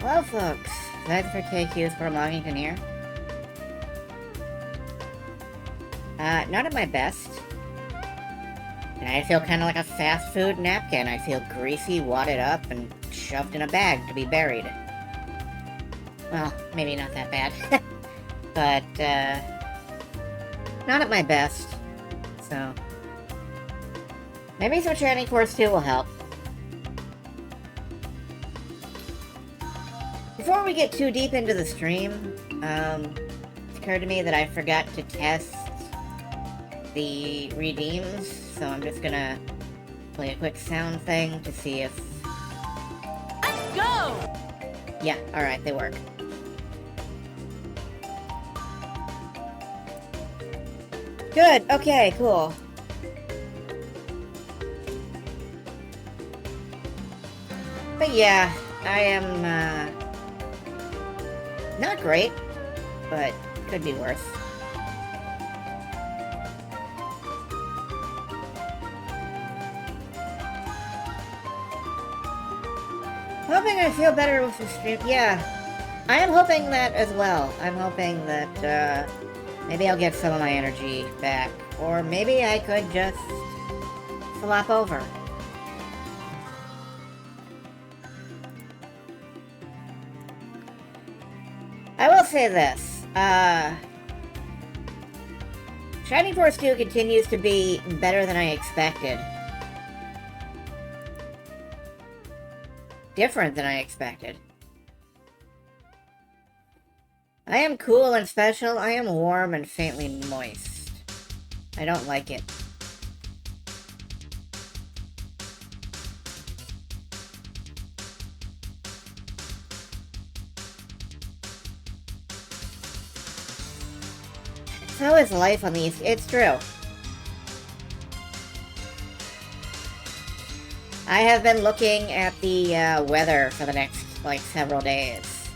Hello, folks. Thanks for KQs for allowing me here. Not at my best. And I feel kind of like a fast food napkin. I feel greasy, wadded up, and shoved in a bag to be buried. Well, maybe not that bad. But, not at my best. So, maybe some Shining Force 2 will help. Before we get too deep into the stream, it occurred to me that I forgot to test the redeems, so I'm just gonna play a quick sound thing to see if... Let's go! Yeah, alright, they work. Good, okay, cool. But yeah, I am, not great, but could be worse. Hoping I feel better with the stream. Yeah, I am hoping that as well. I'm hoping that, maybe I'll get some of my energy back. Or maybe I could just flop over. I will say this, Shining Force 2 continues to be better than I expected. Different than I expected. I am cool and special. I am warm and faintly moist. I don't like it. So is life on these. It's true. I have been looking at the weather for the next, like, several days.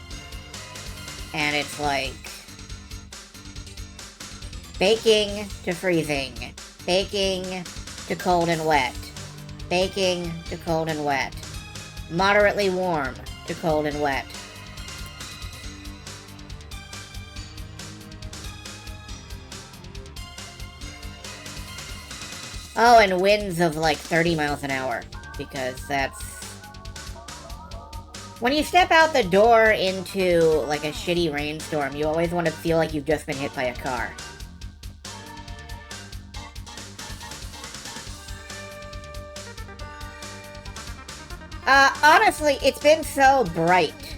And it's like... baking to freezing. Baking to cold and wet. Baking to cold and wet. Moderately warm to cold and wet. Oh, and winds of like 30 miles an hour. Because that's... when you step out the door into like a shitty rainstorm, you always want to feel like you've just been hit by a car. Honestly, it's been so bright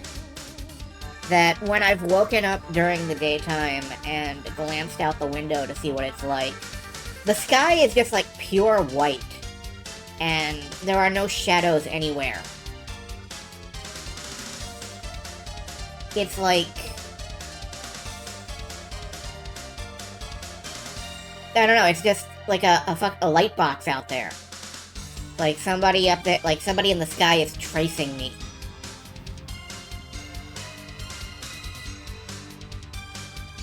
that when I've woken up during the daytime and glanced out the window to see what it's like, the sky is just like pure white, and there are no shadows anywhere. It's like... I don't know, it's just like a light box out there. Like somebody up there, like somebody in the sky is tracing me.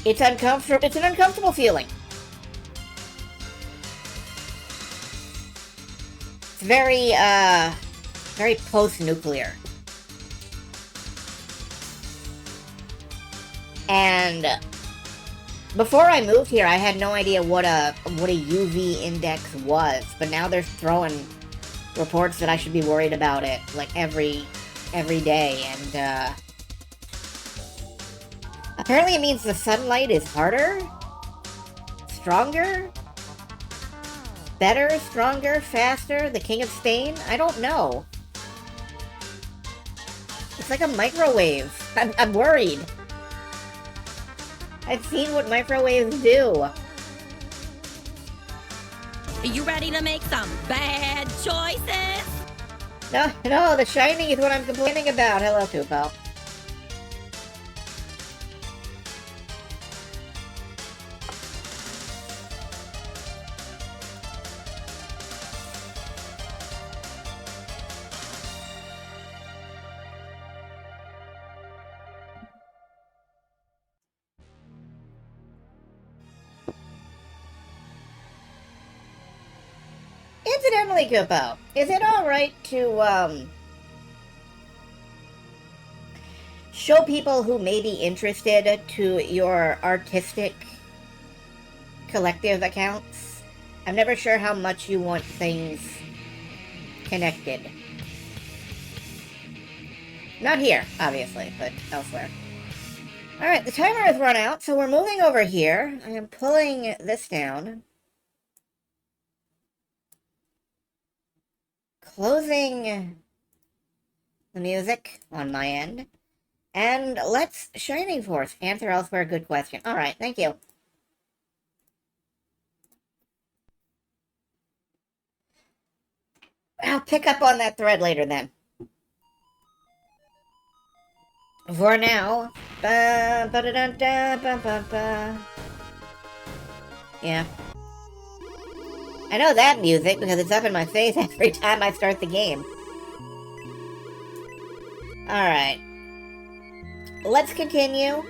It's uncomfortable. It's an uncomfortable feeling. It's very, very post-nuclear. And before I moved here, I had no idea what a UV index was, but now they're throwing reports that I should be worried about it like every day, and apparently it means the sunlight is harder, stronger, better, stronger, faster, the King of Spain? I don't know. It's like a microwave. I'm worried. I've seen what microwaves do. Are you ready to make some bad choices? No, The Shining is what I'm complaining about. Hello, Tupo. Incidentally, Kupo, is it alright to, show people who may be interested to your artistic collective accounts. I'm never sure how much you want things connected. Not here, obviously, but elsewhere. Alright, the timer has run out, so we're moving over here. I am pulling this down. Closing the music on my end. And let's Shining Force. Answer elsewhere, good question. Alright, thank you. I'll pick up on that thread later then. For now, yeah. I know that music because it's up in my face every time I start the game. Alright. Let's continue.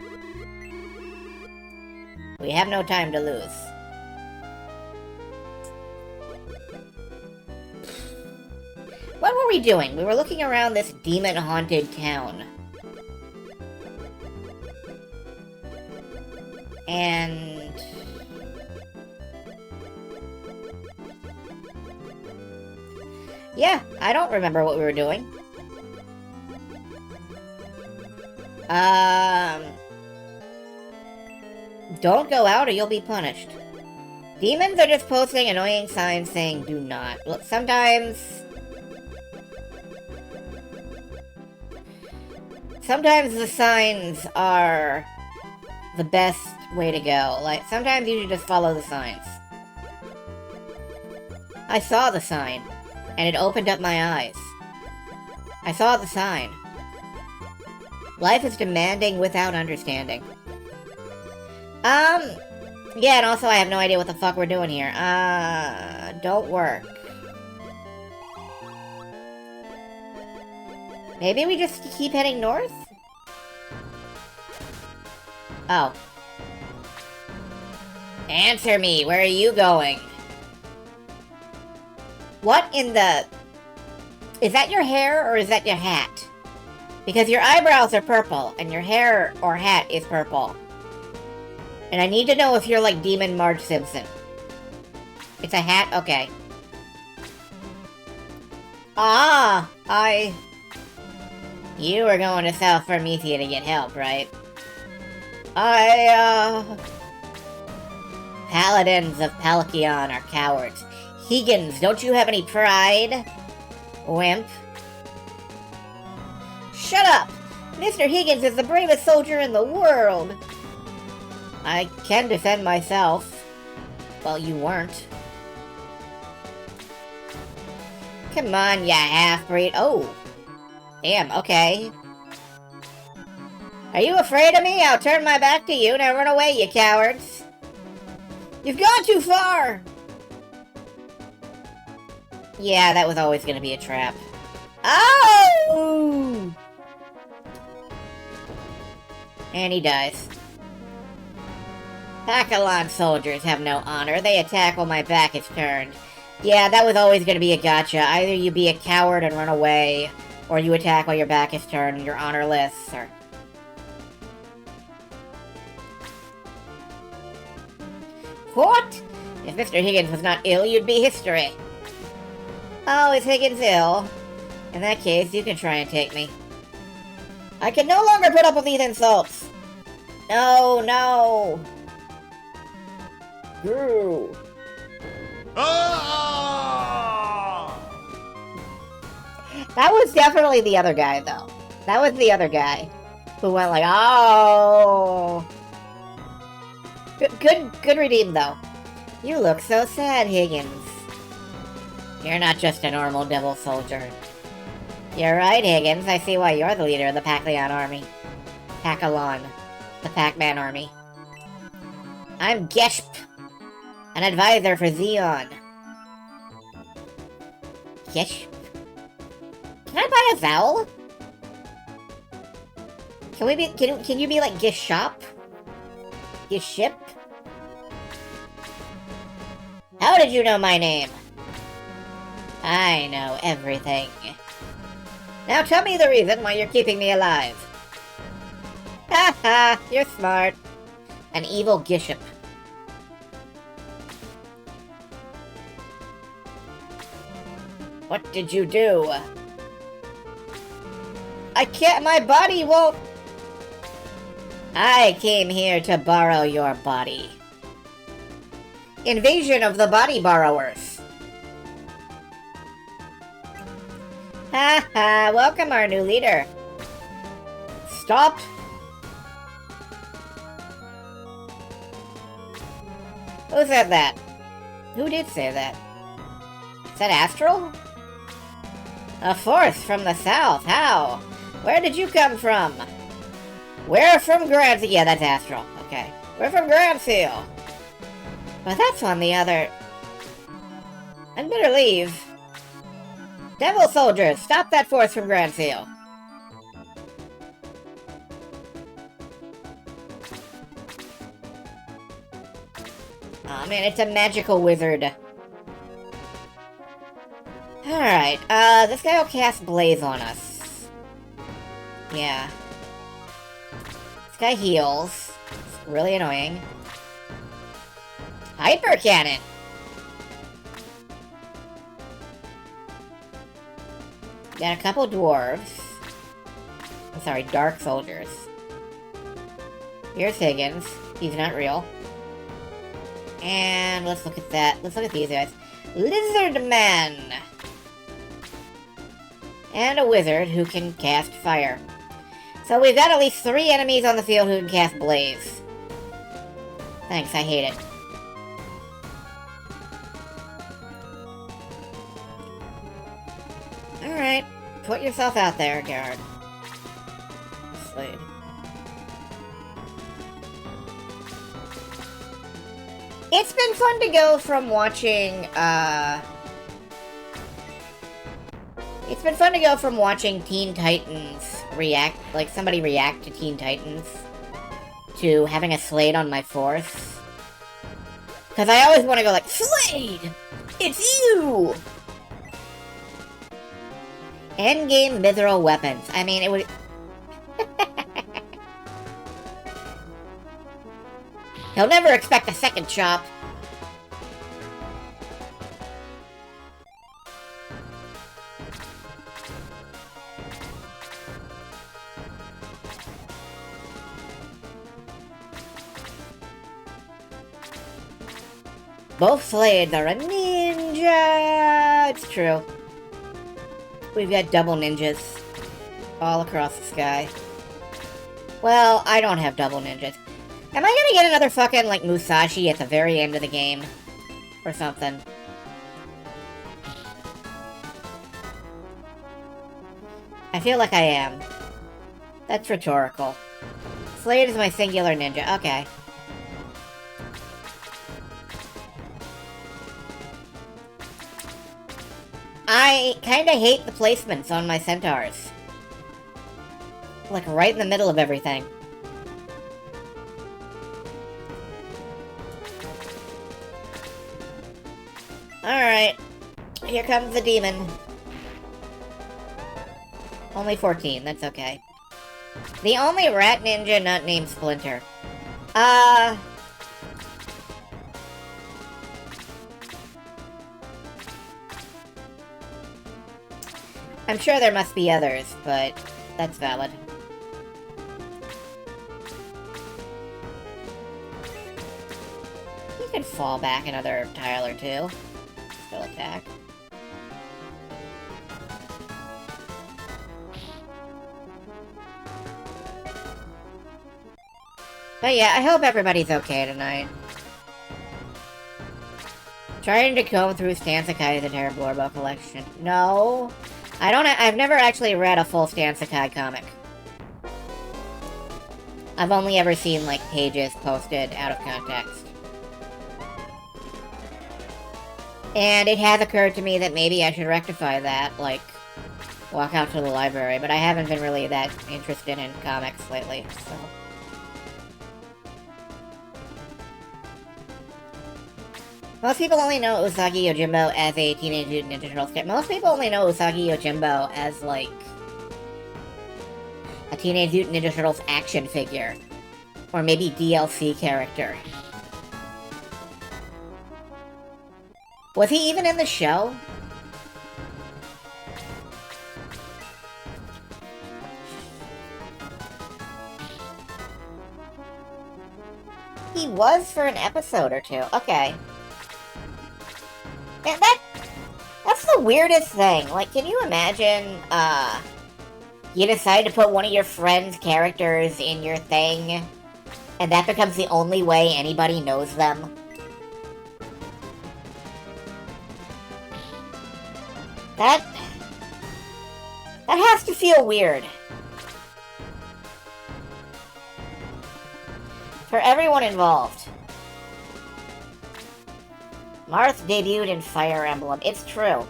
We have no time to lose. What were we doing? We were looking around this demon-haunted town. And... yeah, I don't remember what we were doing. Don't go out or you'll be punished. Demons are just posting annoying signs saying do not. Look, sometimes the signs are the best way to go. Like, sometimes you should just follow the signs. I saw the sign, and it opened up my eyes. I saw the sign. Life is demanding without understanding. Yeah, and also I have no idea what the fuck we're doing here. Don't work. Maybe we just keep heading north? Oh. Answer me, where are you going? What in the... is that your hair or is that your hat? Because your eyebrows are purple, and your hair or hat is purple. And I need to know if you're like Demon Marge Simpson. It's a hat? Okay. You were going to South Pharmecia to get help, right? Paladins of Palkion are cowards. Higgins, don't you have any pride? Wimp. Shut up! Mr. Higgins is the bravest soldier in the world! I can defend myself. Well, you weren't. Come on, ya half-breed. Oh. Damn, okay. Are you afraid of me? I'll turn my back to you. Now run away, you cowards. You've gone too far! Yeah, that was always gonna be a trap. Oh! And he dies. Pakalon soldiers have no honor. They attack while my back is turned. Yeah, that was always gonna be a gotcha. Either you be a coward and run away, or you attack while your back is turned and you're honorless, or... What? If Mr. Higgins was not ill, you'd be history. Oh, is Higgins ill? In that case, you can try and take me. I can no longer put up with these insults! No, no! Grue! Ah! That was definitely the other guy, though. That was the other guy who went like, oh! Good redeem, though. You look so sad, Higgins. You're not just a normal devil soldier. You're right, Higgins. I see why you're the leader of the Pakleon army. Pakalon. The Pac-Man army. I'm Geshp, an advisor for Zeon. Geshp? Can I buy a vowel? Can we be? Can you be like Geshop? Geship? How did you know my name? I know everything. Now tell me the reason why you're keeping me alive. Ha ha! You're smart. An evil Giship. What did you do? I can't. My body won't. I came here to borrow your body. Invasion of the body borrowers. Ha ha, welcome our new leader. Stop. Who said that? Who did say that? Is that Astral? A force from the south, how? Where did you come from? We're from Grand... Yeah, that's Astral. Okay. We're from Grand Seal. But that's on the other... I'd better leave. Devil soldiers, stop that force from Grand Seal. Aw, man, it's a magical wizard. Alright, this guy will cast Blaze on us. Yeah. This guy heals. It's really annoying. Hyper Cannon! Got a couple dwarves. I'm sorry, dark soldiers. Here's Higgins. He's not real. And let's look at that. Let's look at these guys. Lizard Man! And a wizard who can cast fire. So we've got at least 3 enemies on the field who can cast Blaze. Thanks, I hate it. Alright, put yourself out there, Garrett. Slade. It's been fun to go from watching, It's been fun to go from watching Teen Titans react, like somebody react to Teen Titans, to having a Slade on my force. Because I always want to go like, Slade! It's you! Endgame Mithril Weapons. I mean, it would... He'll never expect a second chop. Both Slades are a ninja! It's true. We've got double ninjas all across the sky. Well, I don't have double ninjas. Am I gonna get another fucking, like, Musashi at the very end of the game? Or something? I feel like I am. That's rhetorical. Slade is my singular ninja. Okay. I kinda hate the placements on my centaurs. Like, right in the middle of everything. Alright. Here comes the demon. Only 14, that's okay. The only rat ninja not named Splinter. I'm sure there must be others, but that's valid. You can fall back another tile or two. Still attack. But yeah, I hope everybody's okay tonight. Trying to comb through Stan Sakai's entire Blorbo collection. No. I've never actually read a full Stan Sakai comic. I've only ever seen, like, pages posted out of context. And it has occurred to me that maybe I should rectify that, like, walk out to the library, but I haven't been really that interested in comics lately, so... Most people only know Usagi Yojimbo as a Teenage Mutant Ninja Turtles character. Most people only know Usagi Yojimbo as, like... A Teenage Mutant Ninja Turtles action figure. Or maybe DLC character. Was he even in the show? He was for an episode or two. Okay. Man, that's the weirdest thing. Like, can you imagine, you decide to put one of your friend's characters in your thing, and that becomes the only way anybody knows them? That has to feel weird. For everyone involved. Marth debuted in Fire Emblem. It's true.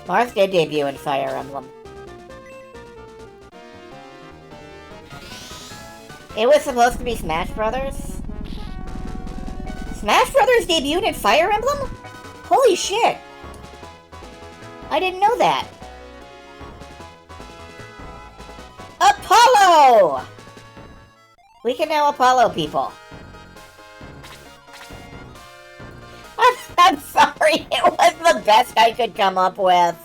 Marth did debut in Fire Emblem. It was supposed to be Smash Brothers? Smash Brothers debuted in Fire Emblem? Holy shit! I didn't know that. Apollo! We can now Apollo people. I'm sorry, it was the best I could come up with.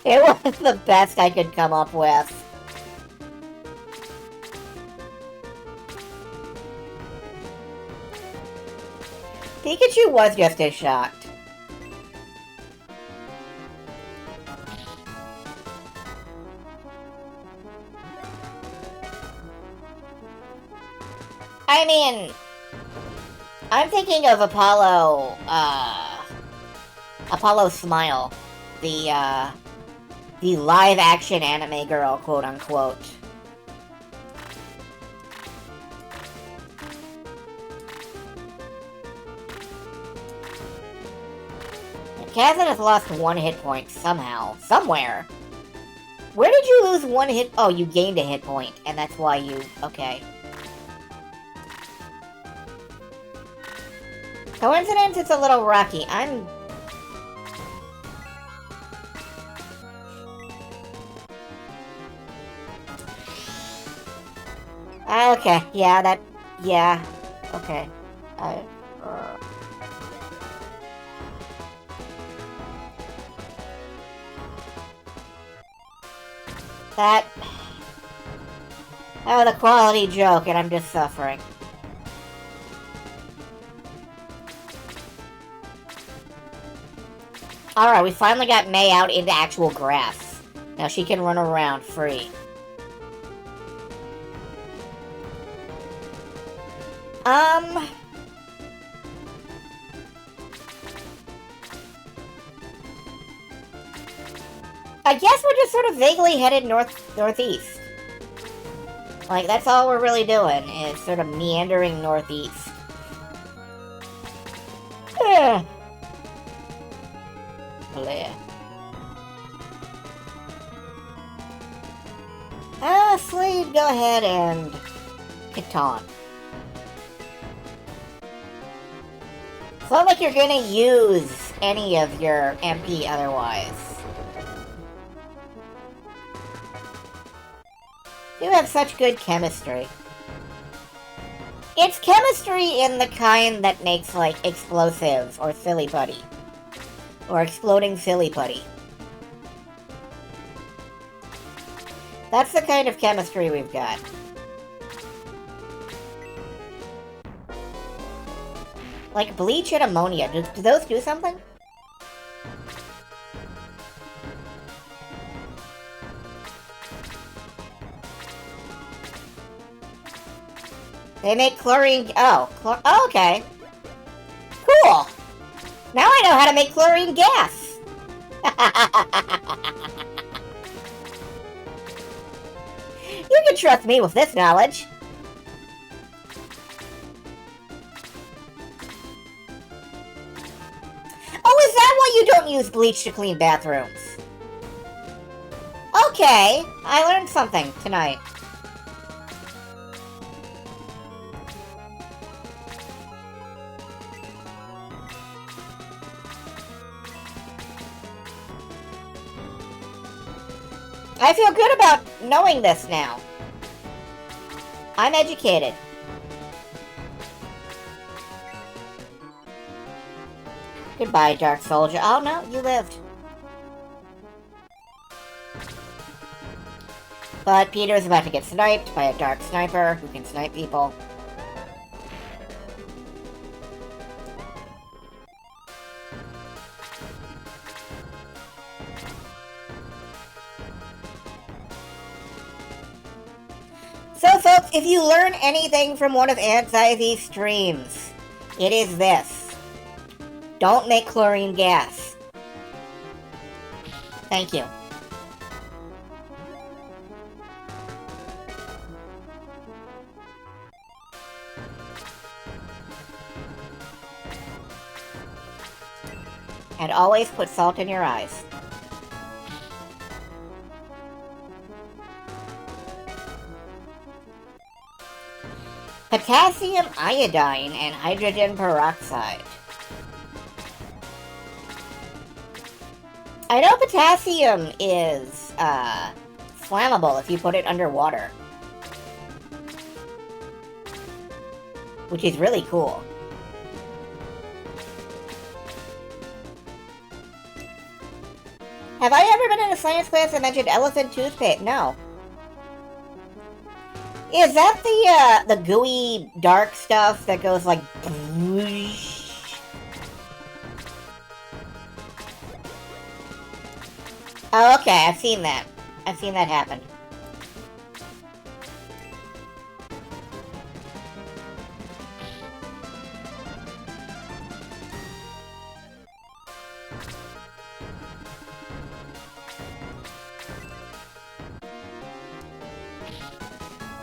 It was the best I could come up with. Pikachu was just as shocked. I mean, I'm thinking of Apollo, Apollo Smile, the live-action anime girl, quote-unquote. Kazan has lost 1 hit point somehow, somewhere. Where did you lose 1 hit? Oh, you gained a hit point, and that's why you... Okay. Coincidence, it's a little rocky. I'm... Okay, yeah, that... Yeah. Okay. That was a quality joke, and I'm just suffering. Alright, we finally got May out into actual grass. Now she can run around free. I guess we're just sort of vaguely headed northeast. Like, that's all we're really doing, is sort of meandering northeast. Ugh. Bleh. Slade, go ahead and hit on. It's not like you're gonna use any of your MP otherwise. You have such good chemistry. It's chemistry in the kind that makes, like, explosives or silly putty. Or exploding silly putty. That's the kind of chemistry we've got. Like bleach and ammonia. Do those do something? They make chlorine... Oh, okay. Cool! Now I know how to make chlorine gas! You can trust me with this knowledge. Oh, is that why you don't use bleach to clean bathrooms? Okay, I learned something tonight. I feel good about knowing this now. I'm educated. Goodbye, Dark Soldier. Oh no, you lived. But Peter's about to get sniped by a Dark Sniper who can snipe people. So folks, if you learn anything from one of Anxiety's streams, it is this. Don't make chlorine gas. Thank you. And always put salt in your eyes. Potassium iodine and hydrogen peroxide. I know potassium is, flammable if you put it underwater. Which is really cool. Have I ever been in a science class that mentioned elephant toothpaste? No. Is that the gooey, dark stuff that goes like... Oh, okay, I've seen that. I've seen that happen.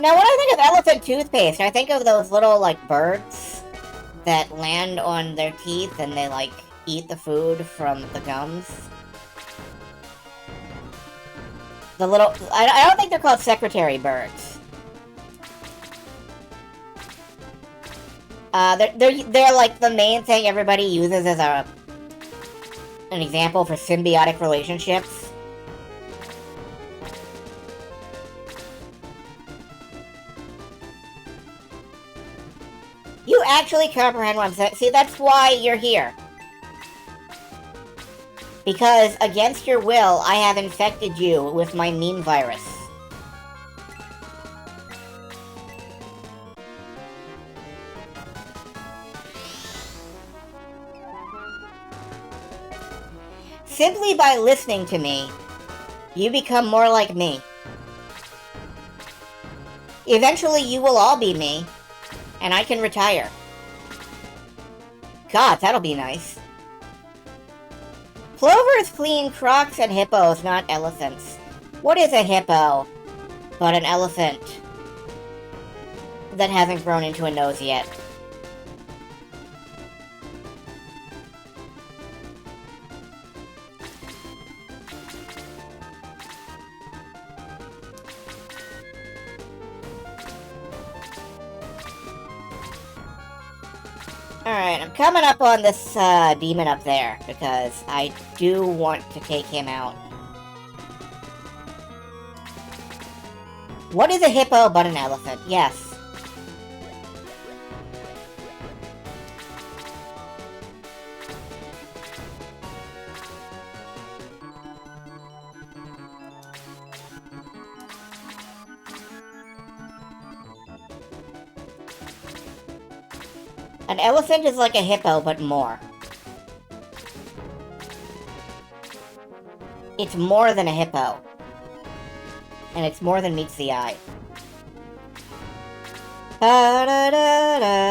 Now, when I think of elephant toothpaste, I think of those little, like, birds that land on their teeth and they, like, eat the food from the gums. The little... I don't think they're called secretary birds. They're like the main thing everybody uses as an example for symbiotic relationships. You actually comprehend what I'm saying. See, that's why you're here. Because, against your will, I have infected you with my meme virus. Simply by listening to me, you become more like me. Eventually, you will all be me. And I can retire. God, that'll be nice. Plovers clean crocs and hippos, not elephants. What is a hippo but an elephant that hasn't grown into a nose yet? Alright, I'm coming up on this demon up there, because I do want to take him out. What is a hippo but an elephant? Yes. An elephant is like a hippo, but more. It's more than a hippo. And it's more than meets the eye. Ba-da-da-da.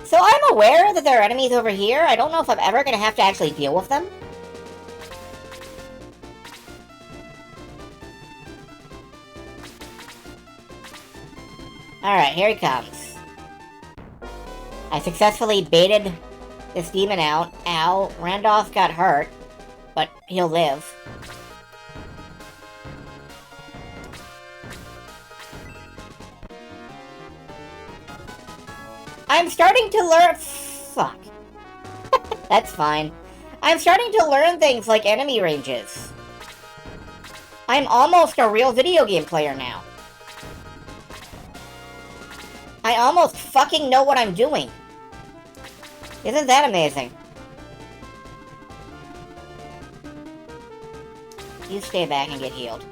So I'm aware that there are enemies over here. I don't know if I'm ever going to have to actually deal with them. Alright, here he comes. I successfully baited this demon out. Ow, Randolph got hurt, but he'll live. I'm starting to learn... Fuck. That's fine. I'm starting to learn things like enemy ranges. I'm almost a real video game player now. I almost fucking know what I'm doing. Isn't that amazing? You stay back and get healed.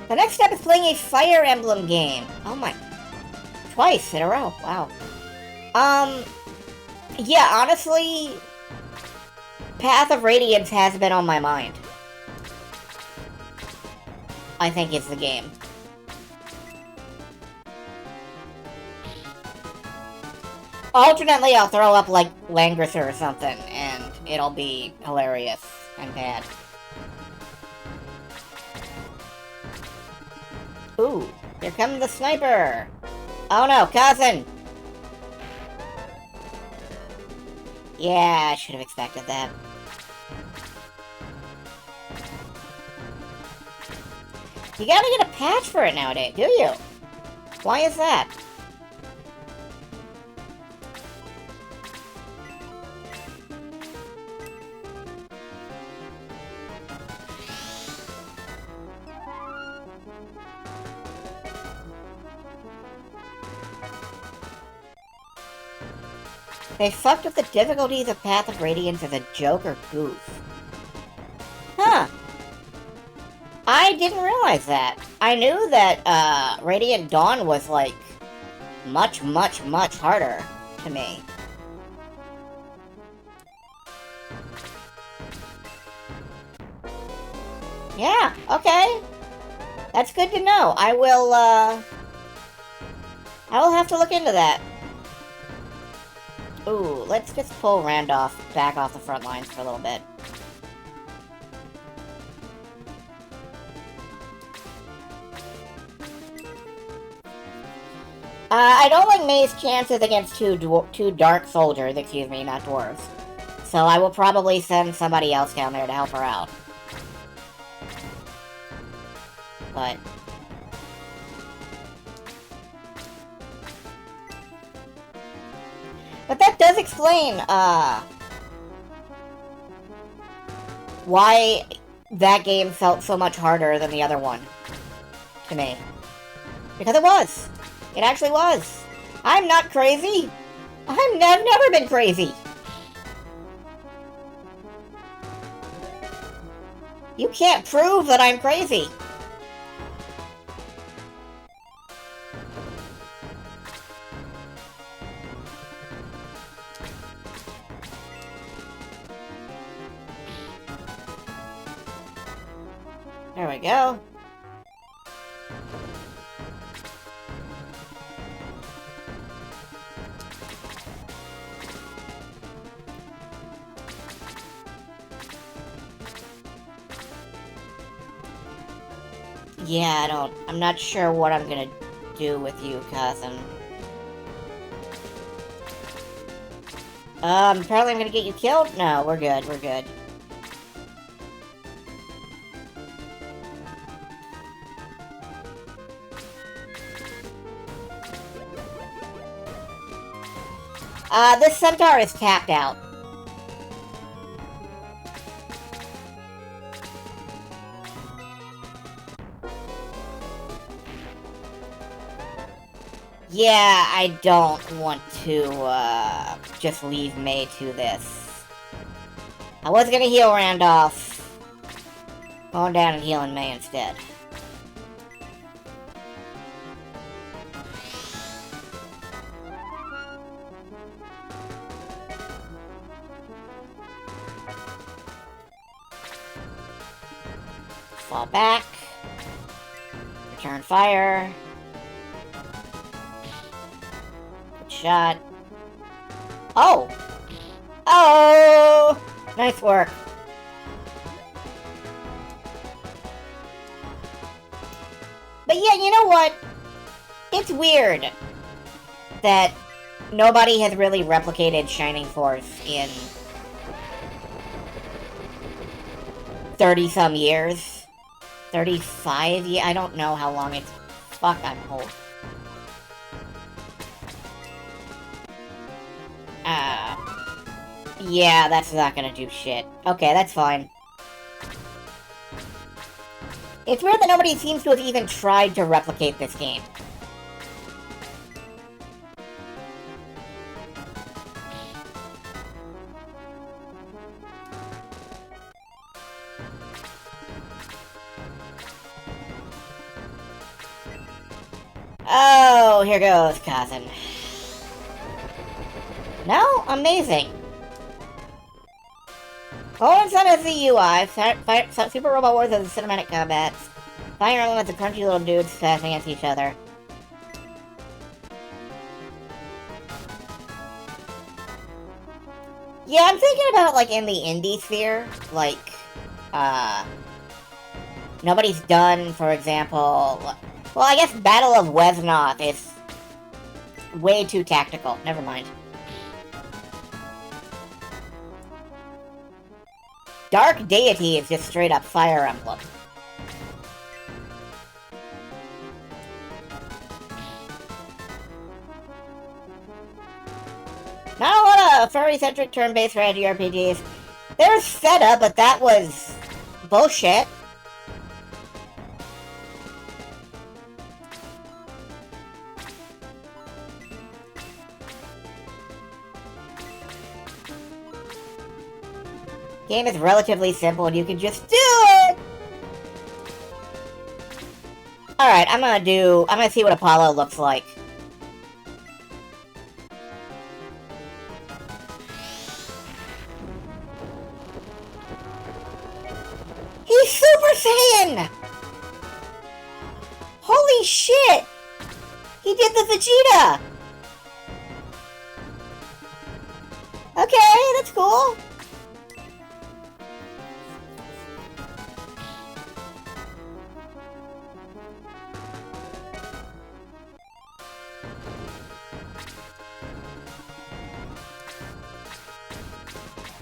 The next step is playing a Fire Emblem game. Oh my... Twice in a row. Wow. Yeah, honestly... Path of Radiance has been on my mind. I think it's the game. Alternately, I'll throw up, like, Langrisser or something, and it'll be hilarious and bad. Ooh, here comes the sniper! Oh no, cousin! Yeah, I should have expected that. You gotta get a patch for it nowadays, do you? Why is that? They fucked up the difficulties of Path of Radiance as a joke or goof. Huh. I didn't realize that. I knew that, Radiant Dawn was, like, much, much, much harder to me. Yeah, okay. That's good to know. I will have to look into that. Ooh, let's just pull Randolph back off the front lines for a little bit. I don't like May's chances against two dark soldiers, excuse me, not dwarves. So I will probably send somebody else down there to help her out. But... But that does explain, why that game felt so much harder than the other one. To me. Because it was! It actually was! I'm not crazy! I've never been crazy! You can't prove that I'm crazy! There we go. Yeah, I'm not sure what I'm gonna do with you, cousin. Apparently I'm gonna get you killed? No, we're good, we're good. This centaur is tapped out. Yeah, I don't want to, just leave May to this. I was gonna heal Randolph. Going down and healing May instead. Fall back. Return fire. Good shot. Oh! Oh! Nice work. But yeah, you know what? It's weird that nobody has really replicated Shining Force in 30-some years. 35 years? I don't know how long it's... Fuck, I'm old. Yeah, that's not gonna do shit. Okay, that's fine. It's weird that nobody seems to have even tried to replicate this game. Oh, here goes Kazan. No? Amazing. Golden Sun is the UI, Super Robot Wars is the cinematic combats. Fire Emblem is the crunchy little dudes smashing against each other. Yeah, I'm thinking about, like, in the indie sphere, like, nobody's done, for example... Well, I guess Battle of Wesnoth is way too tactical. Never mind. Dark Deity is just straight up Fire Emblem. Not a lot of furry-centric turn-based strategy RPGs. There's setup, but that was bullshit. Game is relatively simple and you can just do it! Alright, I'm gonna see what Apollo looks like. He's Super Saiyan! Holy shit! He did the Vegeta! Okay, that's cool.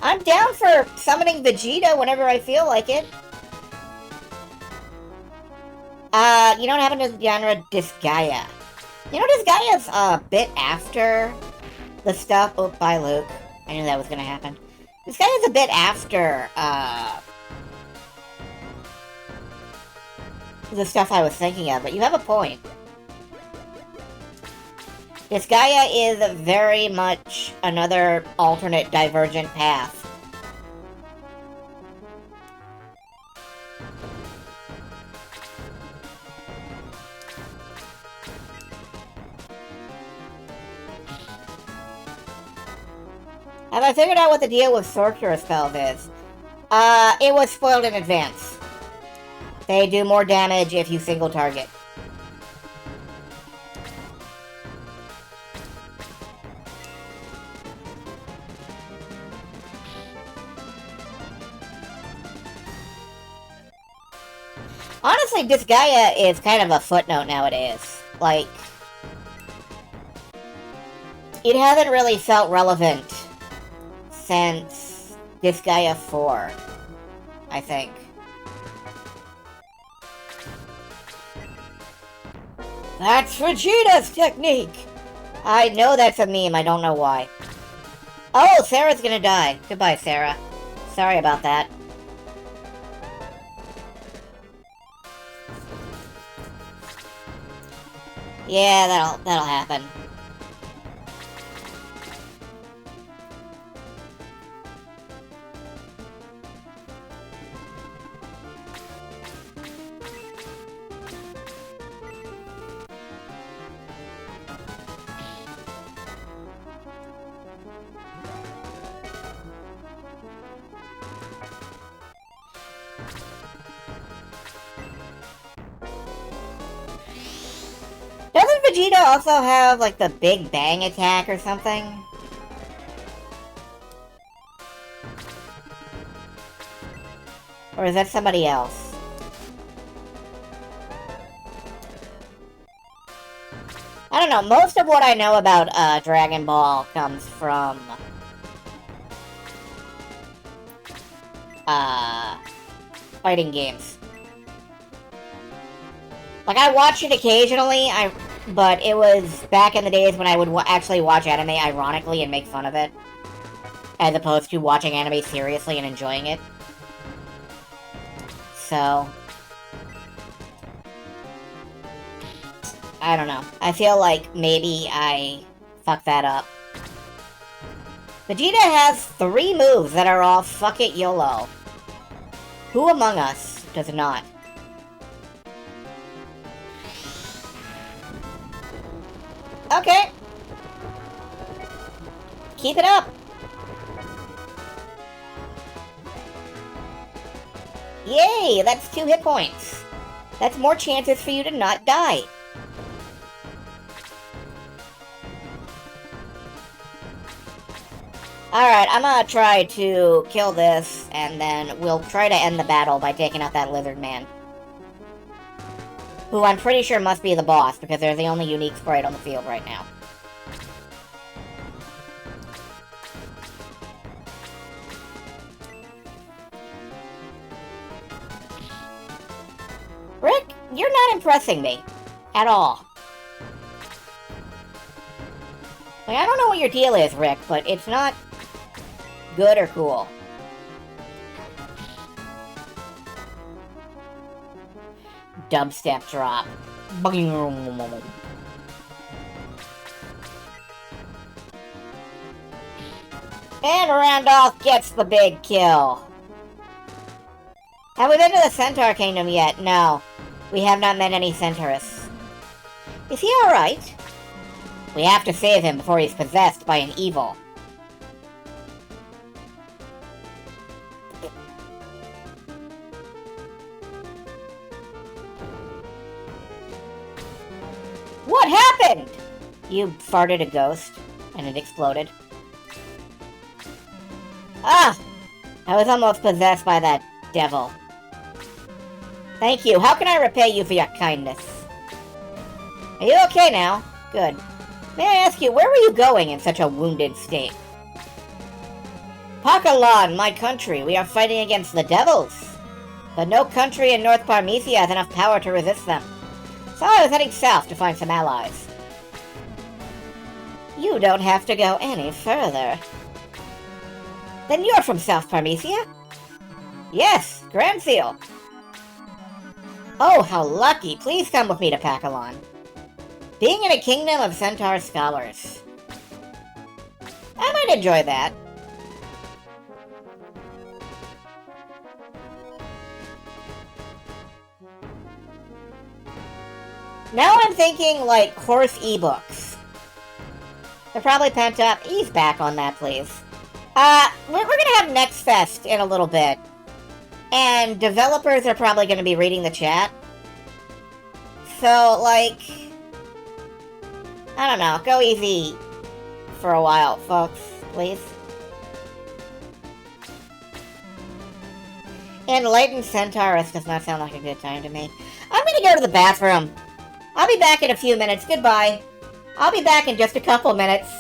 I'm down for summoning Vegeta whenever I feel like it. You know what happened to the genre Disgaea? You know, Disgaea's a bit after the stuff... Oh, bye, Luke. I knew that was gonna happen. Disgaea's a bit after, the stuff I was thinking of, but you have a point. Disgaea is very much another alternate divergent path. Have I figured out what the deal with Sorcerer spells is? It was spoiled in advance. They do more damage if you single target. Honestly, Disgaea is kind of a footnote nowadays. Like, it hasn't really felt relevant since Disgaea 4, I think. That's Vegeta's technique! I know that's a meme, I don't know why. Oh, Sarah's gonna die. Goodbye, Sarah. Sorry about that. Yeah, that'll happen. Doesn't Vegeta also have, like, the Big Bang attack or something? Or is that somebody else? I don't know, most of what I know about Dragon Ball comes from fighting games. Like, I watch it occasionally, but it was back in the days when I would actually watch anime ironically and make fun of it, as opposed to watching anime seriously and enjoying it. So, I don't know. I feel like maybe I fucked that up. Vegeta has 3 moves that are all fuck it YOLO. Who among us does not? Okay. Keep it up. Yay, that's 2 hit points. That's more chances for you to not die. Alright, I'm gonna try to kill this, and then we'll try to end the battle by taking out that lizard man. Who I'm pretty sure must be the boss, because they're the only unique sprite on the field right now. Rick, you're not impressing me. At all. Like, I don't know what your deal is, Rick, but it's not good or cool. Dubstep drop. And Randolph gets the big kill. Have we been to the Centaur Kingdom yet? No. We have not met any Centaurists. Is he alright? We have to save him before he's possessed by an evil. What happened? You farted a ghost, and it exploded. Ah! I was almost possessed by that devil. Thank you. How can I repay you for your kindness? Are you okay now? Good. May I ask you, where were you going in such a wounded state? Pakalan, my country. We are fighting against the devils. But no country in North Parmesia has enough power to resist them. So I was heading south to find some allies. You don't have to go any further. Then you're from South Parmesia? Yes, Grand Seal. Oh, how lucky. Please come with me to Pakalan. Being in a kingdom of centaur scholars. I might enjoy that. Now I'm thinking, like, horse ebooks. They're probably pent up. Ease back on that, please. We're gonna have Next Fest in a little bit. And developers are probably gonna be reading the chat. So, like... I don't know, go easy for a while, folks, please. Enlightened Centaurus does not sound like a good time to me. I'm gonna go to the bathroom. I'll be back in a few minutes. Goodbye. I'll be back in just a couple minutes.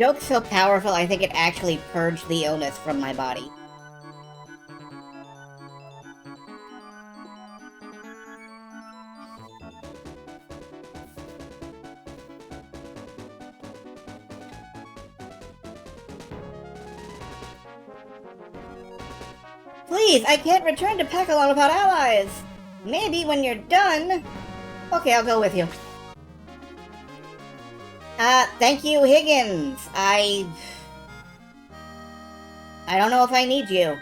joke's so powerful, I think it actually purged the illness from my body. Please, I can't return to Pacalon without allies! Maybe when you're done... Okay, I'll go with you. Thank you, Higgins. I don't know if I need you.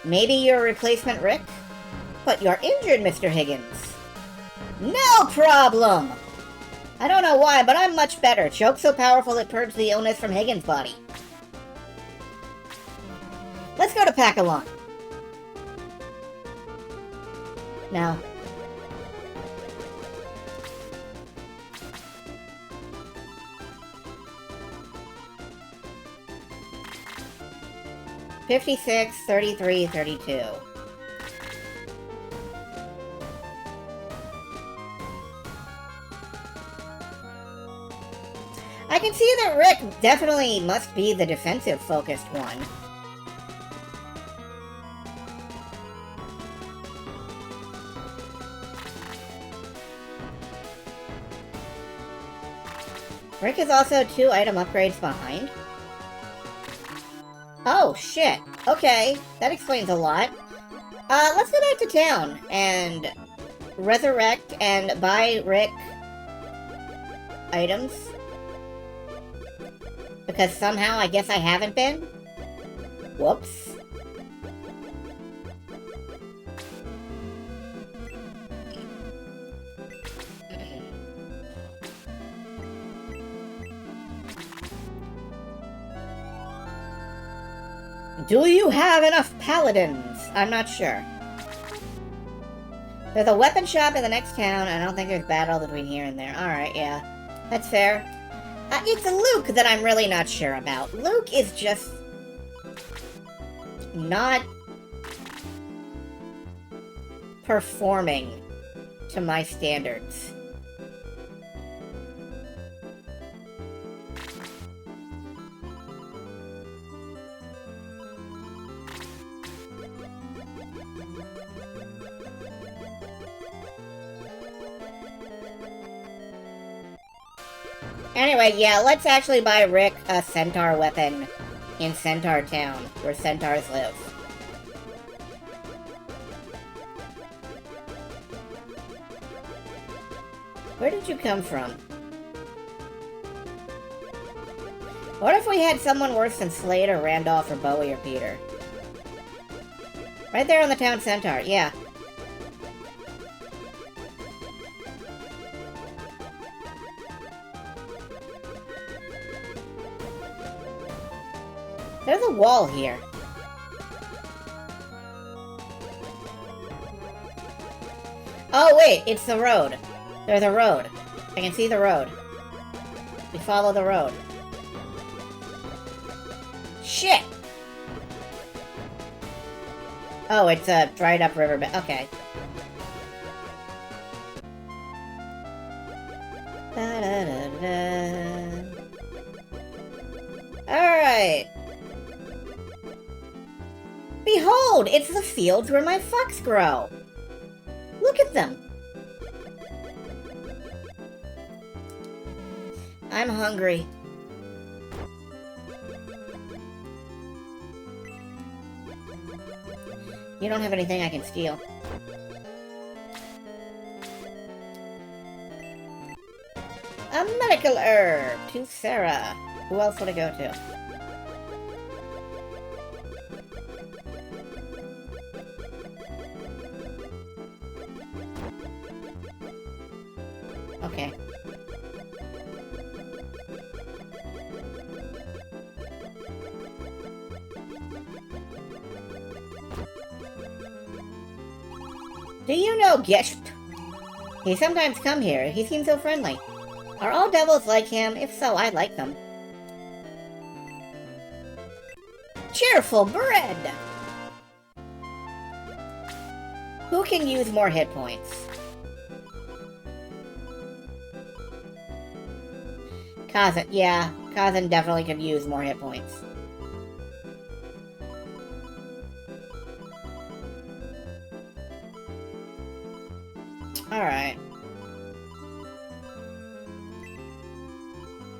Maybe you're a replacement Rick? But you're injured, Mr. Higgins. No problem! I don't know why, but I'm much better. Choke so powerful it purged the illness from Higgins' body. Let's go to Pacalon. Now. $56, $33, $32. I can see that Rick definitely must be the defensive-focused one. Rick is also 2 item upgrades behind. Oh, shit. Okay, that explains a lot. Let's go back to town and resurrect and buy Rick items. Because somehow I guess I haven't been. Whoops. Do you have enough paladins? I'm not sure. There's a weapon shop in the next town, and I don't think there's battle between here and there. Alright, yeah. That's fair. It's Luke that I'm really not sure about. Luke is just... not... performing to my standards. Anyway, yeah, let's actually buy Rick a centaur weapon in Centaur Town, where centaurs live. Where did you come from? What if we had someone worse than Slade or Randolph or Bowie or Peter? Right there on the town centaur, yeah. There's a wall here. Oh, wait, it's the road. There's a road. I can see the road. We follow the road. Shit! Oh, it's a dried up riverbed. Okay. Alright. Behold, it's the fields where my fucks grow. Look at them. I'm hungry. You don't have anything I can steal. A medical herb to Sarah. Who else would I go to? Okay. Do you know Gesht? He sometimes come here. He seems so friendly. Are all devils like him? If so, I like them. Cheerful bread! Who can use more hit points? Kazan, yeah. Kazan definitely could use more hit points. Alright.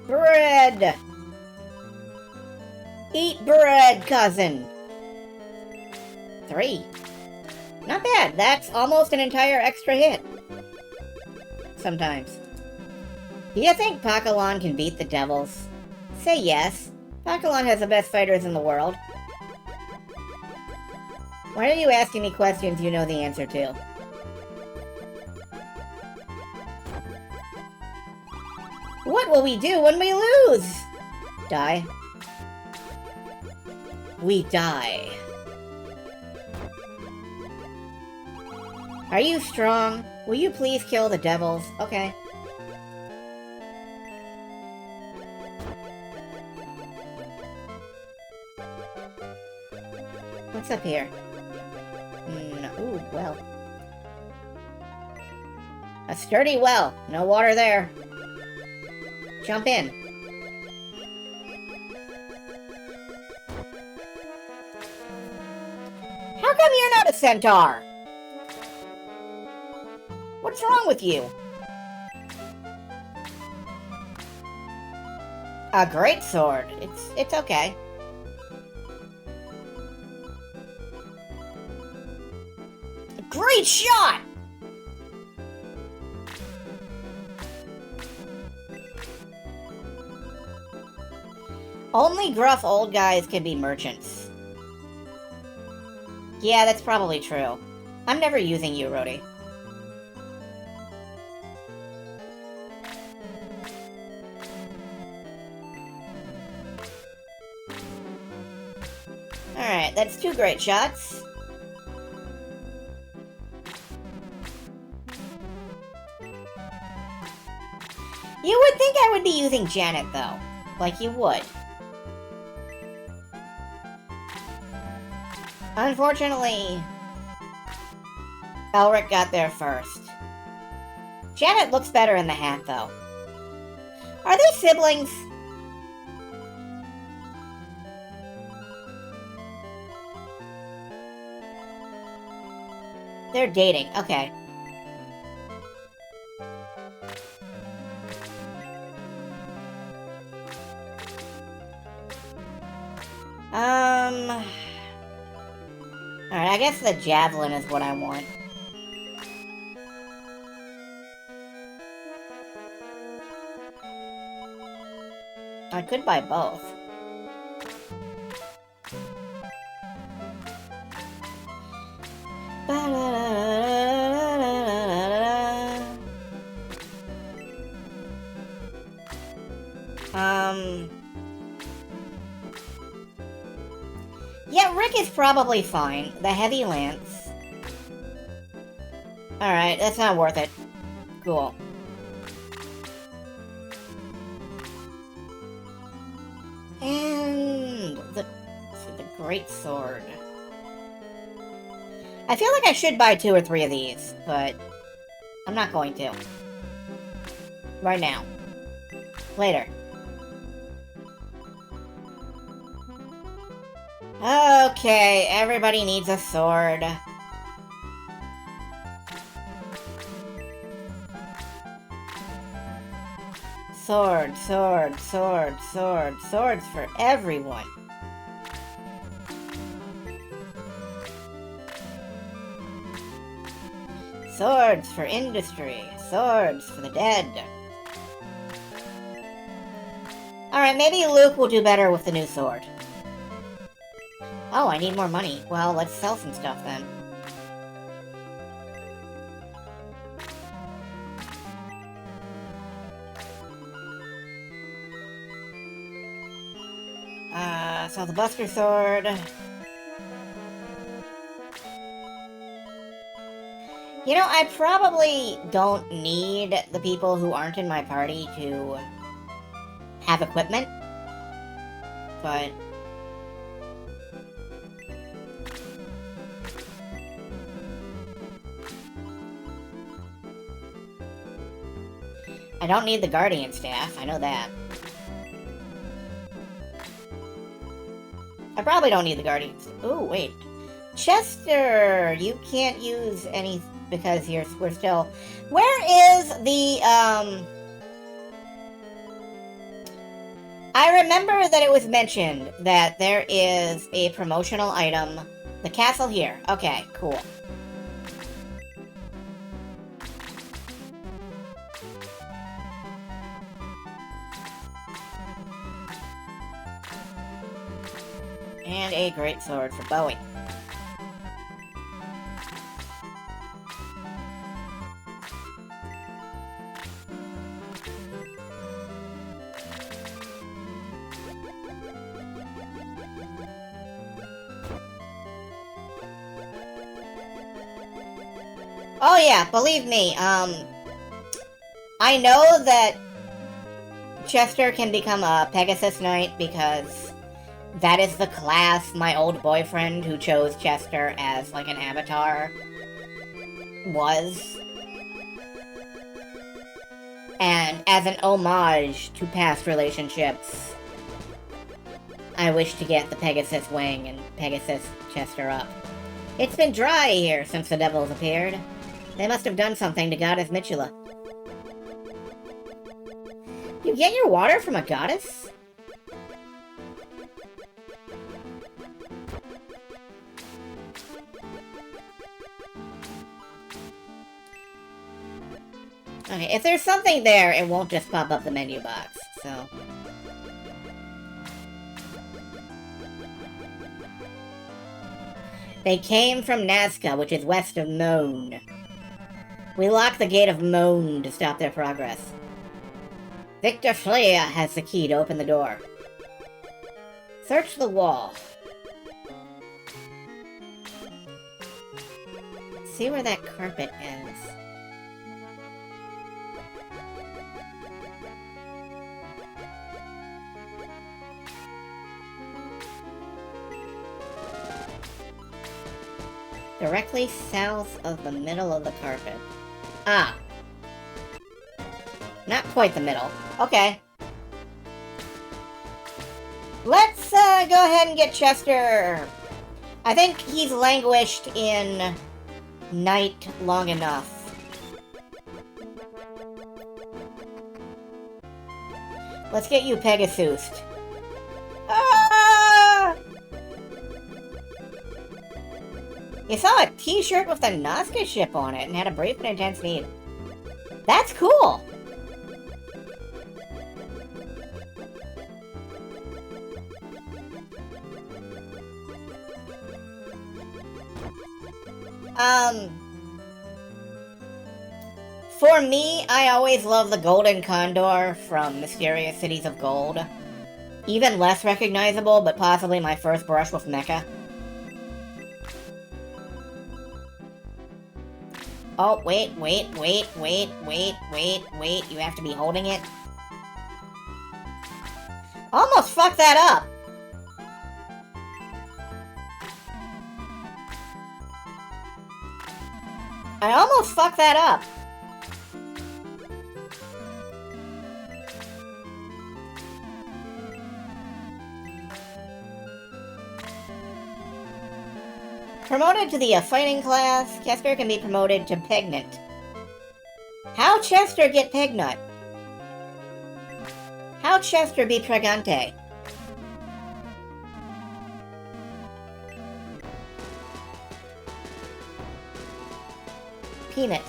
Bread! Eat bread, cousin! 3. Not bad. That's almost an entire extra hit. Sometimes. Do you think Pakilon can beat the Devils? Say yes. Pakilon has the best fighters in the world. Why are you asking me questions you know the answer to? What will we do when we lose? Die. We die. Are you strong? Will you please kill the Devils? Okay. What's up here? Ooh, well. A sturdy well. No water there. Jump in. How come you're not a centaur? What's wrong with you? A great sword. It's okay. A great shot! Only gruff old guys can be merchants. Yeah, that's probably true. I'm never using you, Rhodey. Alright, that's 2 great shots. You would think I would be using Janet, though. Like you would. Unfortunately, Elric got there first. Janet looks better in the hat, though. Are they siblings? They're dating, okay. Alright, I guess the javelin is what I want. I could buy both. Yeah, Rick is probably fine. The heavy lance. Alright, that's not worth it. Cool. And the great sword. I feel like I should buy 2 or 3 of these, but I'm not going to. Right now. Later. Okay, everybody needs a sword. Sword, sword, sword, sword, swords for everyone. Swords for industry, swords for the dead. Alright, maybe Luke will do better with the new sword. Oh, I need more money. Well, let's sell some stuff then. Sell the Buster Sword. You know, I probably don't need the people who aren't in my party to have equipment. But I don't need the Guardian Staff, I know that. I probably don't need the Guardians. Oh, wait. Chester! You can't use any because we're still... Where is the, I remember that it was mentioned that there is a promotional item. The castle here. Okay, cool. And a great sword for Bowie. Oh yeah, believe me, I know that Chester can become a Pegasus Knight because that is the class my old boyfriend who chose Chester as, like, an avatar was. And as an homage to past relationships, I wish to get the Pegasus wing and Pegasus Chester up. It's been dry here since the devils appeared. They must have done something to Goddess Mitula. You get your water from a goddess? Okay, if there's something there, it won't just pop up the menu box, so... They came from Nazca, which is west of Moan. We locked the gate of Moan to stop their progress. Victor Flea has the key to open the door. Search the wall. See where that carpet ends. Directly south of the middle of the carpet. Ah. Not quite the middle. Okay. Let's go ahead and get Chester. I think he's languished in night long enough. Let's get you Pegasus. Ah! You saw a t-shirt with the Nazca ship on it and had a brief and intense need. That's cool! For me, I always love the Golden Condor from Mysterious Cities of Gold. Even less recognizable, but possibly my first brush with Mecha. Oh, wait, you have to be holding it. Almost fucked that up! I almost fucked that up! Promoted to the fighting class, Chester can be promoted to Pegnant. How Chester get Pegnut? How Chester be Pregante? Peanut.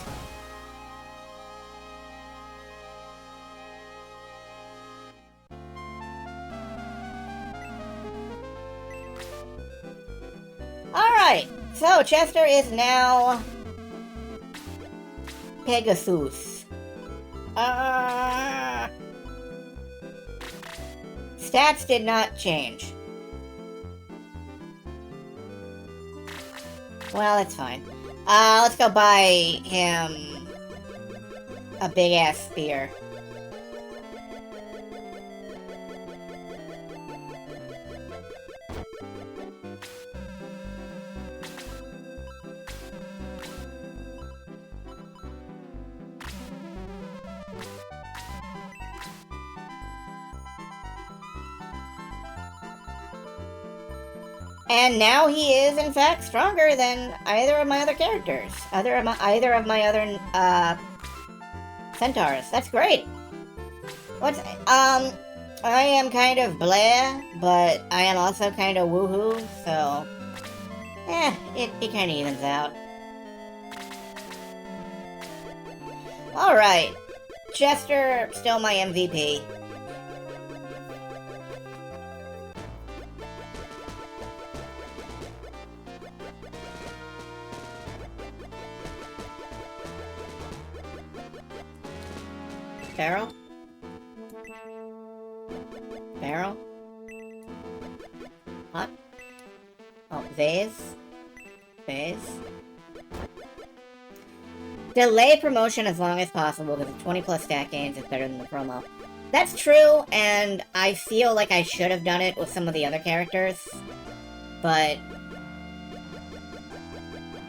Alright, so Chester is now Pegasus. Stats did not change. Well, that's fine. Let's go buy him a big-ass spear. And now he is, in fact, stronger than either of my other characters. Either of my other, centaurs. That's great. I am kind of blah, but I am also kind of woohoo, so... it kind of evens out. Alright. Chester, still my MVP. Barrel? Barrel? What? Oh, vase? Vase? Delay promotion as long as possible because 20 plus stat gains is better than the promo. That's true, and I feel like I should have done it with some of the other characters, but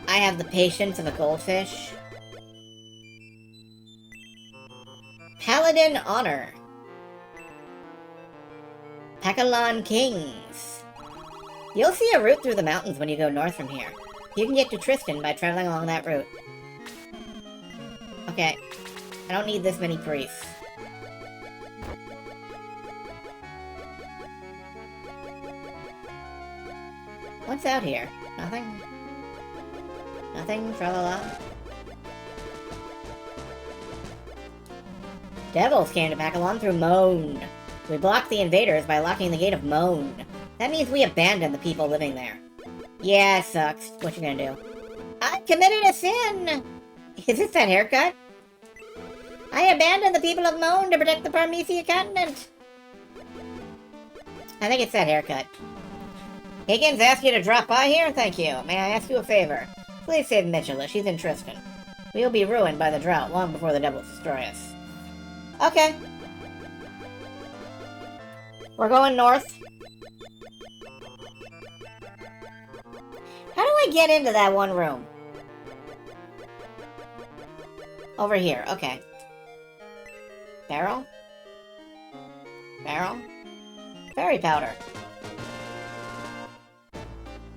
I have the patience of a goldfish. Paladin Honor. Pakalan Kings. You'll see a route through the mountains when you go north from here. You can get to Tristan by traveling along that route. Okay. I don't need this many priests. What's out here? Nothing? Nothing? Tra-la-la? Devils came to Pakalan through Moan. We blocked the invaders by locking the gate of Moan. That means we abandoned the people living there. Yeah, it sucks. What you gonna do? I committed a sin! Is this that haircut? I abandoned the people of Moan to protect the Parmesia continent! I think it's that haircut. Higgins asked you to drop by here? Thank you. May I ask you a favor? Please save Mitchell. She's in Tristan. We will be ruined by the drought long before the devils destroy us. Okay. We're going north. How do I get into that one room? Over here, okay. Barrel? Barrel? Fairy powder.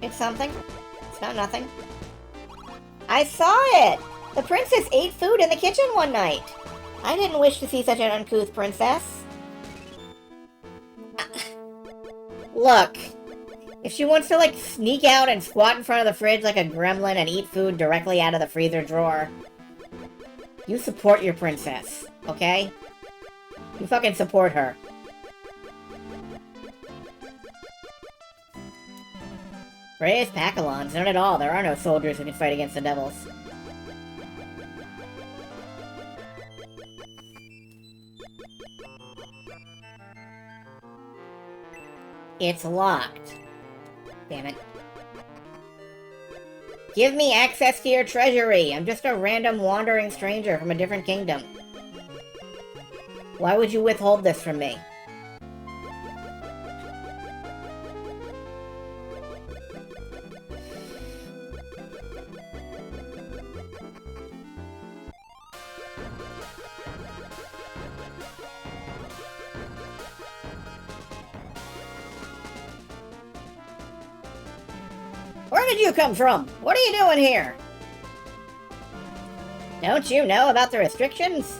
It's something. It's not nothing. I saw it! The princess ate food in the kitchen one night. I didn't wish to see such an uncouth princess. Look. If she wants to, like, sneak out and squat in front of the fridge like a gremlin and eat food directly out of the freezer drawer, you support your princess, okay? You fucking support her. Brave Pakalons, none at all. There are no soldiers who can fight against the devils. It's locked. Damn it. Give me access to your treasury. I'm just a random wandering stranger from a different kingdom. Why would you withhold this from me? Where did you come from? What are you doing here? Don't you know about the restrictions?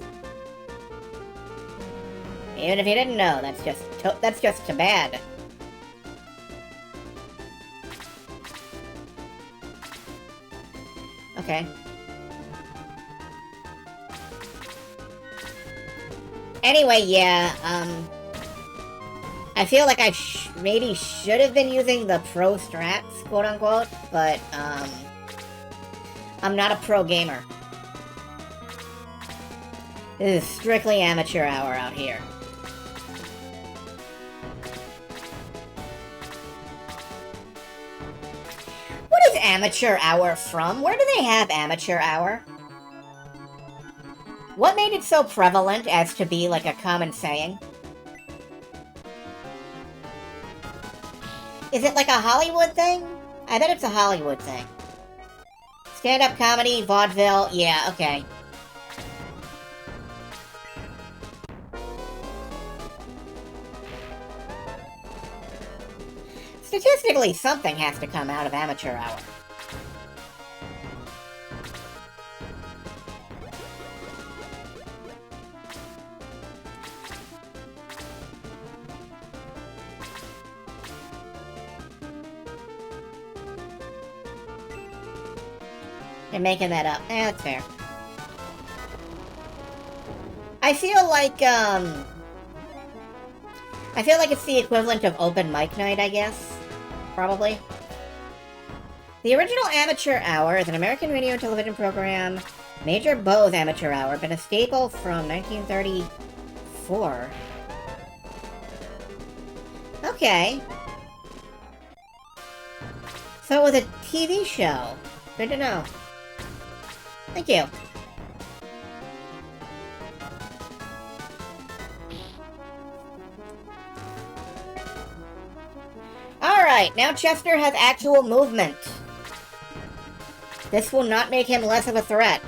Even if you didn't know, that's just too bad. Okay. Anyway, yeah, I feel like I maybe should have been using the pro strats, quote-unquote, but, I'm not a pro gamer. This is strictly amateur hour out here. What is amateur hour from? Where do they have amateur hour? What made it so prevalent as to be like a common saying? Is it like a Hollywood thing? I bet it's a Hollywood thing. Stand-up comedy, vaudeville, yeah, okay. Statistically, something has to come out of amateur hour. You're making that up. That's fair. I feel like it's the equivalent of open mic night, I guess. Probably. The original Amateur Hour is an American radio and television program, Major Bowes Amateur Hour, been a staple from 1934. Okay. So it was a TV show. Good to know. Thank you. Alright, now Chester has actual movement. This will not make him less of a threat.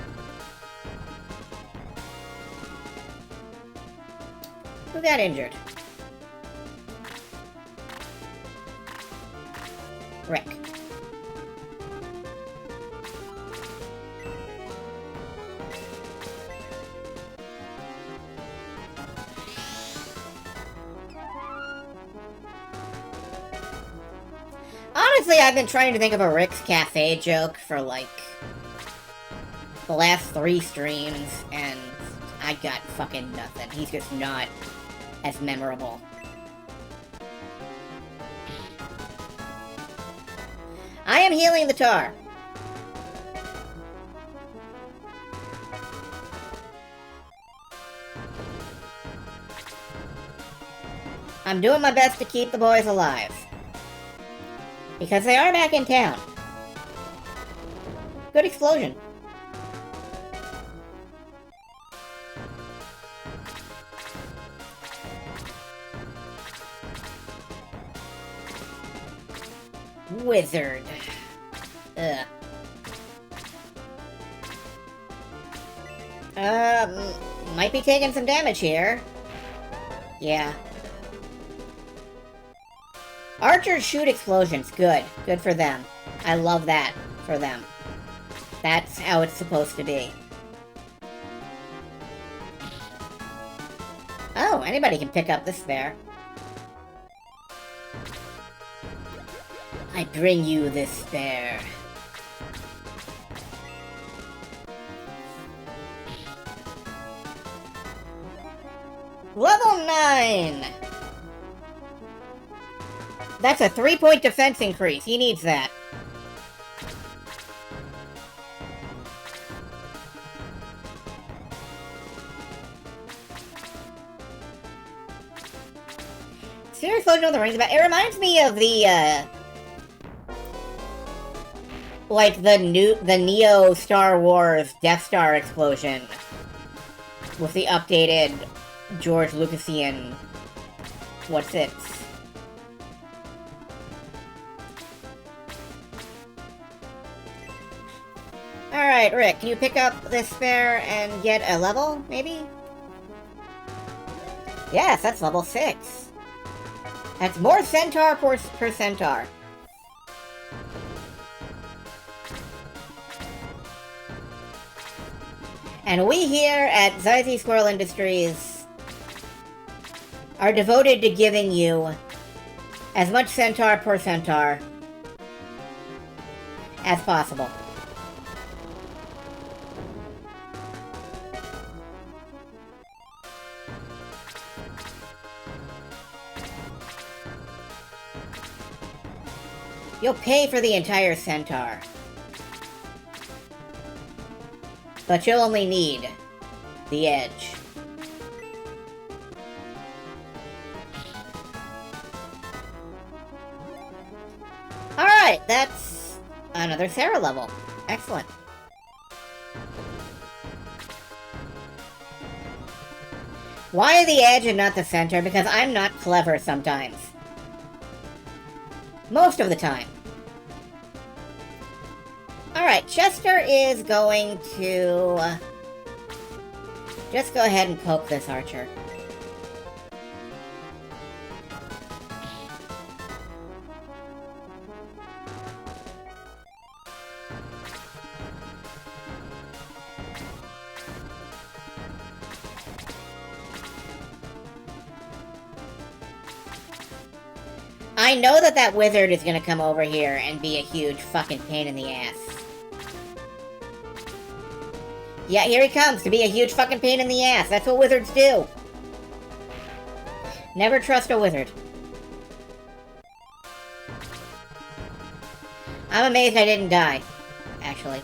Who got injured? Rick. Honestly, I've been trying to think of a Rick's Cafe joke for, like, the last 3 streams, and I got fucking nothing. He's just not as memorable. I am healing the tar. I'm doing my best to keep the boys alive. Because they are back in town. Good explosion. Wizard. Ugh. Might be taking some damage here. Yeah. Archers shoot explosions. Good. Good for them. I love that for them. That's how it's supposed to be. Oh, anybody can pick up this spare. I bring you this spare. Level 9! That's a 3-point defense increase. He needs that. Sphere explosion of the rings about. It reminds me of the like the Neo Star Wars Death Star explosion with the updated George Lucasian. What's it? Alright, Rick, can you pick up this spare and get a level, maybe? Yes, that's level 6. That's more centaur per centaur. And we here at Zyzie Squirrel Industries are devoted to giving you as much centaur per centaur as possible. You'll pay for the entire centaur. But you'll only need the edge. Alright, that's another Sarah level. Excellent. Why the edge and not the center? Because I'm not clever sometimes. Most of the time. Alright, Chester is going to just go ahead and poke this archer. I know that that wizard is gonna come over here and be a huge fucking pain in the ass. Yeah, here he comes to be a huge fucking pain in the ass. That's what wizards do. Never trust a wizard. I'm amazed I didn't die, actually.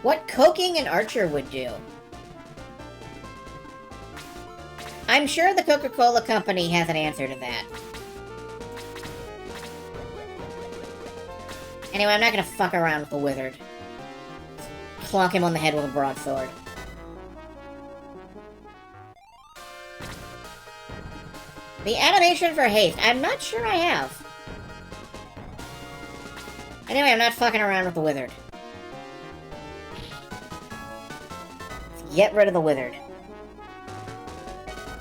What coking an archer would do. I'm sure the Coca-Cola company has an answer to that. Anyway, I'm not gonna fuck around with the wizard. Clonk him on the head with a broadsword. The animation for haste. I'm not sure I have. Anyway, I'm not fucking around with the wizard. Let's get rid of the wizard.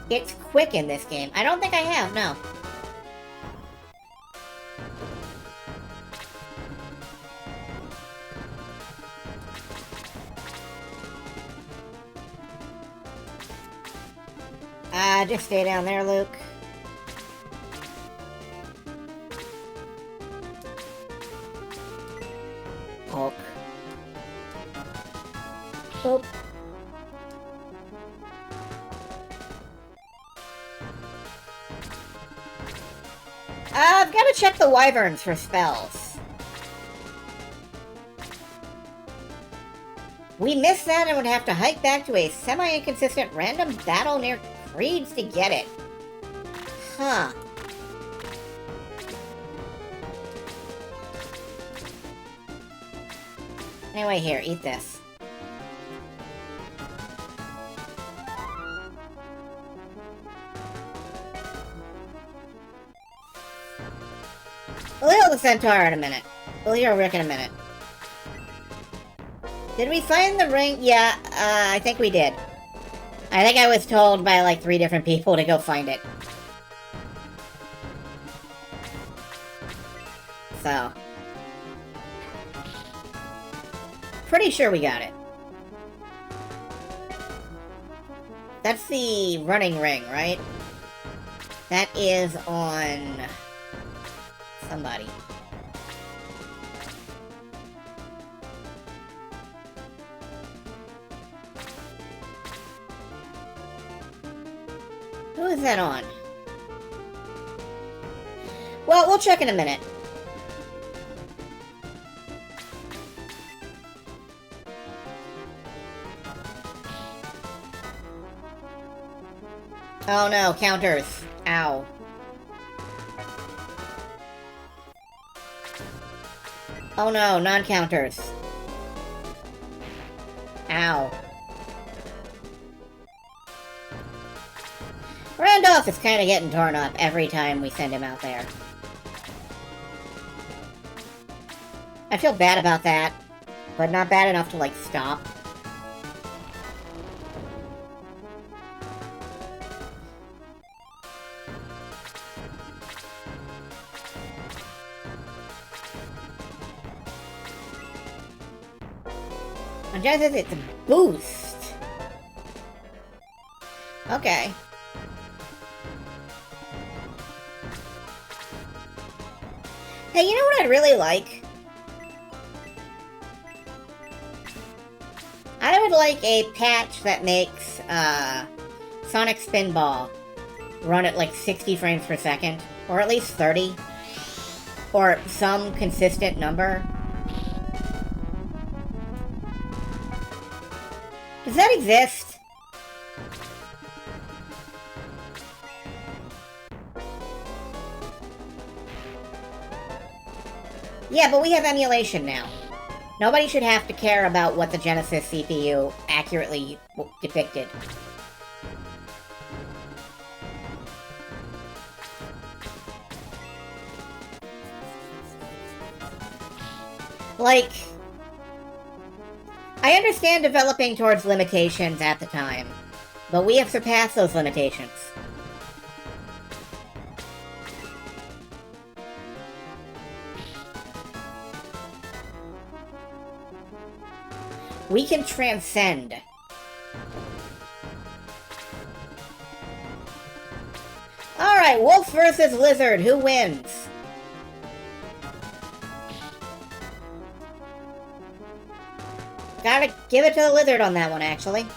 It's quick in this game. I don't think I have, no. Just stay down there, Luke. Hulk. Oop. I've got to check the wyverns for spells. We missed that and would have to hike back to a semi-inconsistent random battle near Creeds to get it. Huh. Anyway, here, eat this. We'll heal the centaur in a minute. We'll heal Rick in a minute. Did we find the ring? Yeah, I think we did. I think I was told by like 3 different people to go find it. So. Pretty sure we got it. That's the running ring, right? That is on somebody. Who is that on? Well, we'll check in a minute. Oh no, counters. Ow. Oh no, non-counters. Ow. Randolph is kind of getting torn up every time we send him out there. I feel bad about that, but not bad enough to, like, stop. On Genesis, it's a boost. Okay. Hey, you know what I'd really like? I would like a patch that makes, Sonic Spinball run at like 60 frames per second, or at least 30, or some consistent number. Does that exist? Yeah, but we have emulation now. Nobody should have to care about what the Genesis CPU accurately depicted. Like, I understand developing towards limitations at the time, but we have surpassed those limitations. We can transcend. Alright, wolf versus lizard. Who wins? Gotta give it to the lizard on that one, actually.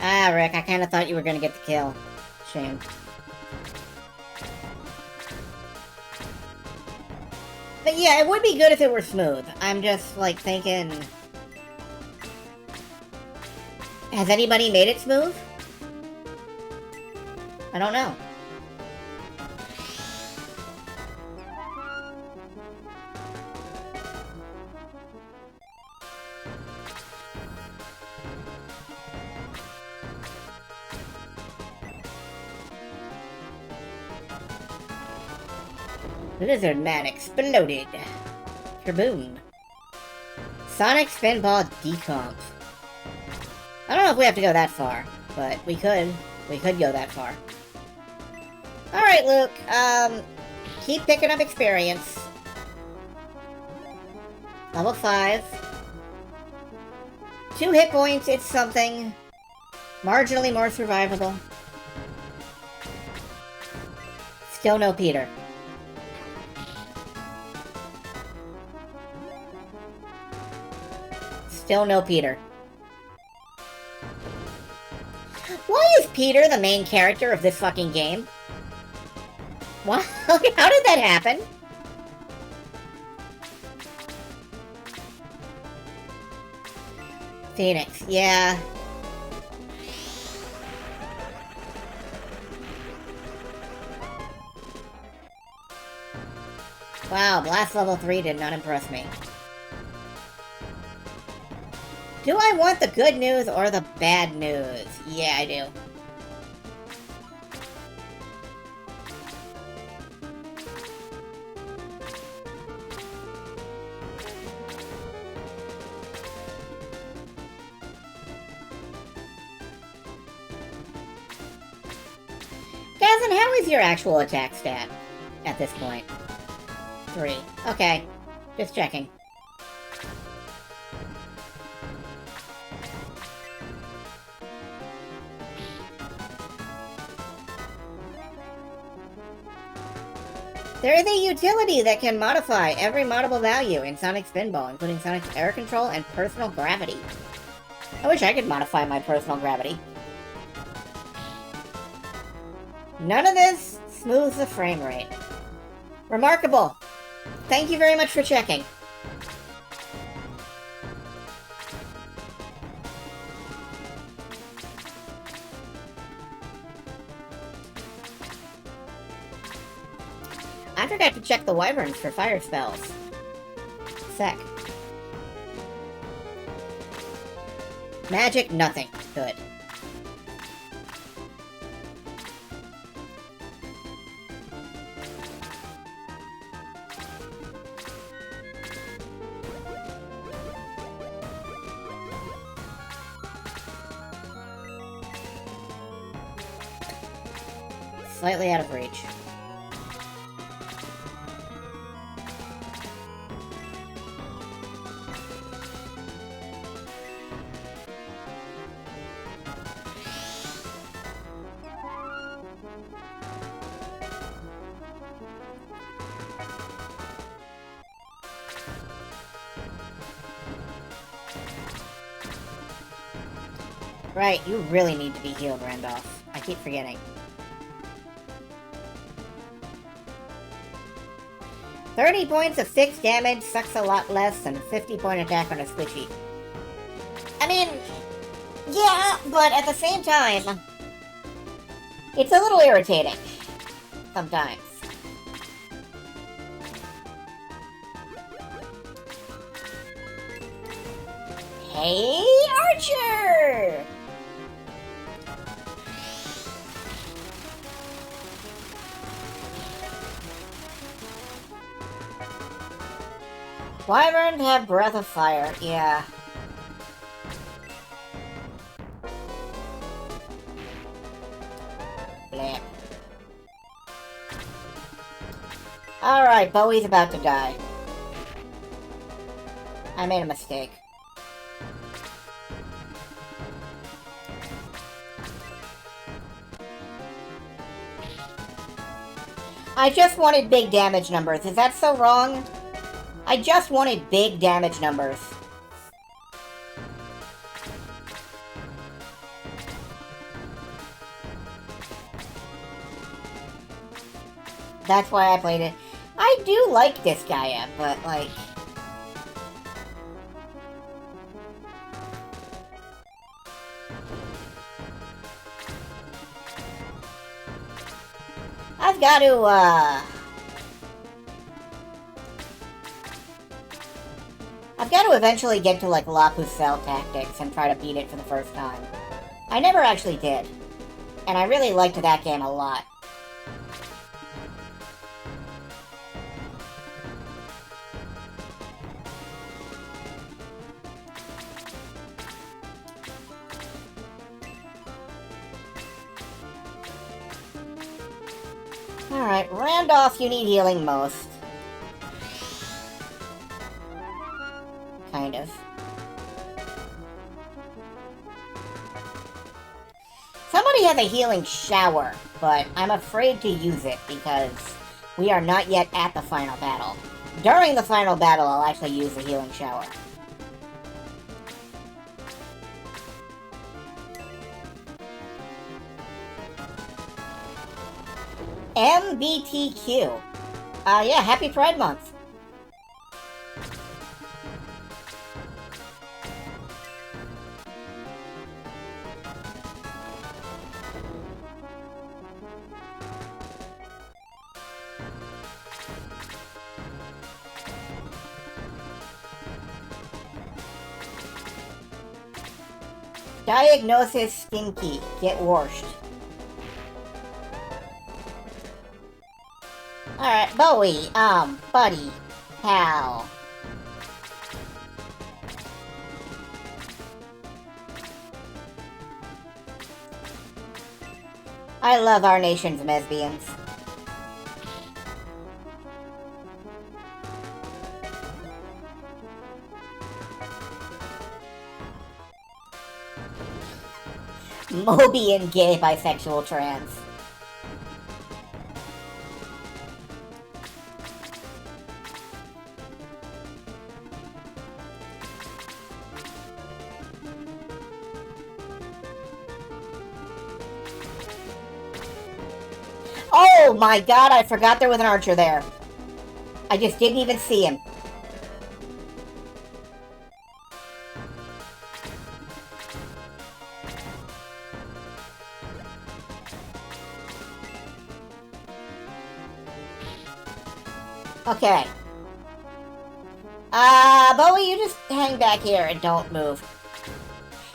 Ah, Rick, I kind of thought you were going to get the kill. Shame. But yeah, it would be good if it were smooth. I'm just, like, thinking... Has anybody made it smooth? I don't know. Lizard Man exploded. Kaboom. Sonic Spinball Decomp. I don't know if we have to go that far, but we could. We could go that far. Alright, Luke. Keep picking up experience. Level 5. 2 hit points, it's something. Marginally more survivable. Still no Peter. Still no Peter. Why is Peter the main character of this fucking game? What? How did that happen? Phoenix, yeah. Wow, Blast level 3 did not impress me. Do I want the good news or the bad news? Yeah, I do. Gazin, how is your actual attack stat at this point? 3. Okay. Just checking. There is a utility that can modify every moddable value in Sonic Spinball, including Sonic's air control and personal gravity. I wish I could modify my personal gravity. None of this smooths the frame rate. Remarkable. Thank you very much for checking. I forgot to check the wyverns for fire spells. Sec. Magic, nothing. Good. Slightly out of reach. Right, you really need to be healed, Randolph. I keep forgetting. 30 points of fixed damage sucks a lot less than a 50-point attack on a squishy. I mean, yeah, but at the same time, it's a little irritating. Sometimes. Hey, Archer! Wyverns have Breath of Fire, yeah. Blech. Alright, Bowie's about to die. I made a mistake. I just wanted big damage numbers. Is that so wrong? I just wanted big damage numbers. That's why I played it. I do like this Gaia, but like... I've got to, I've got to eventually get to, like, La Pucelle Tactics and try to beat it for the first time. I never actually did. And I really liked that game a lot. Alright, Randolph, you need healing most. Kind of. Somebody has a healing shower, but I'm afraid to use it because we are not yet at the final battle. During the final battle, I'll actually use the healing shower. MBTQ. Yeah, happy Pride Month. Diagnosis stinky. Get washed. Alright, Bowie, buddy, pal. I love our nation's lesbians. Mobian gay, bisexual, trans. Oh my god, I forgot there was an archer there. I just didn't even see him. Okay. Bowie, you just hang back here and don't move.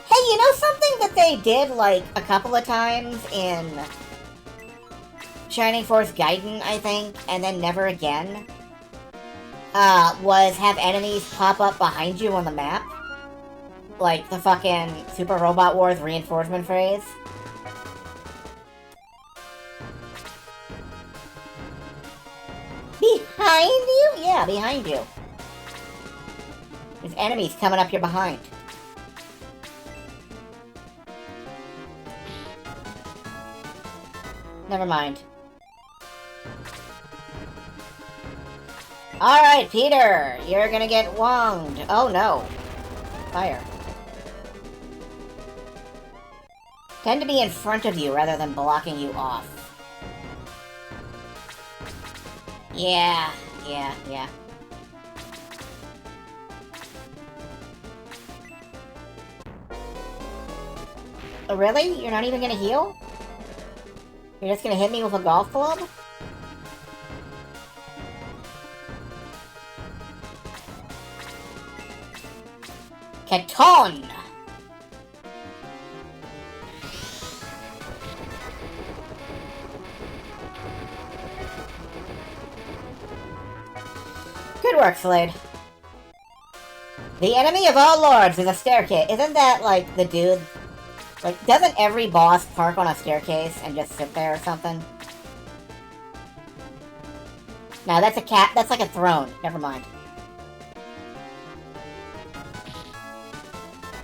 Hey, you know something that they did, like, a couple of times in Shining Force Gaiden, I think, and then never again, was have enemies pop up behind you on the map? Like the fucking Super Robot Wars reinforcement phase. Behind you? Yeah, behind you. There's enemies coming up your behind. Never mind. Alright, Peter! You're gonna get wonged. Oh no. Fire. Tend to be in front of you rather than blocking you off. Yeah. Oh, really? You're not even gonna heal? You're just gonna hit me with a golf club? Katon! Good work, Slade. The enemy of all lords is a staircase. Isn't that, like, the dude? Like, doesn't every boss park on a staircase and just sit there or something? No, that's a cat. That's like a throne. Never mind.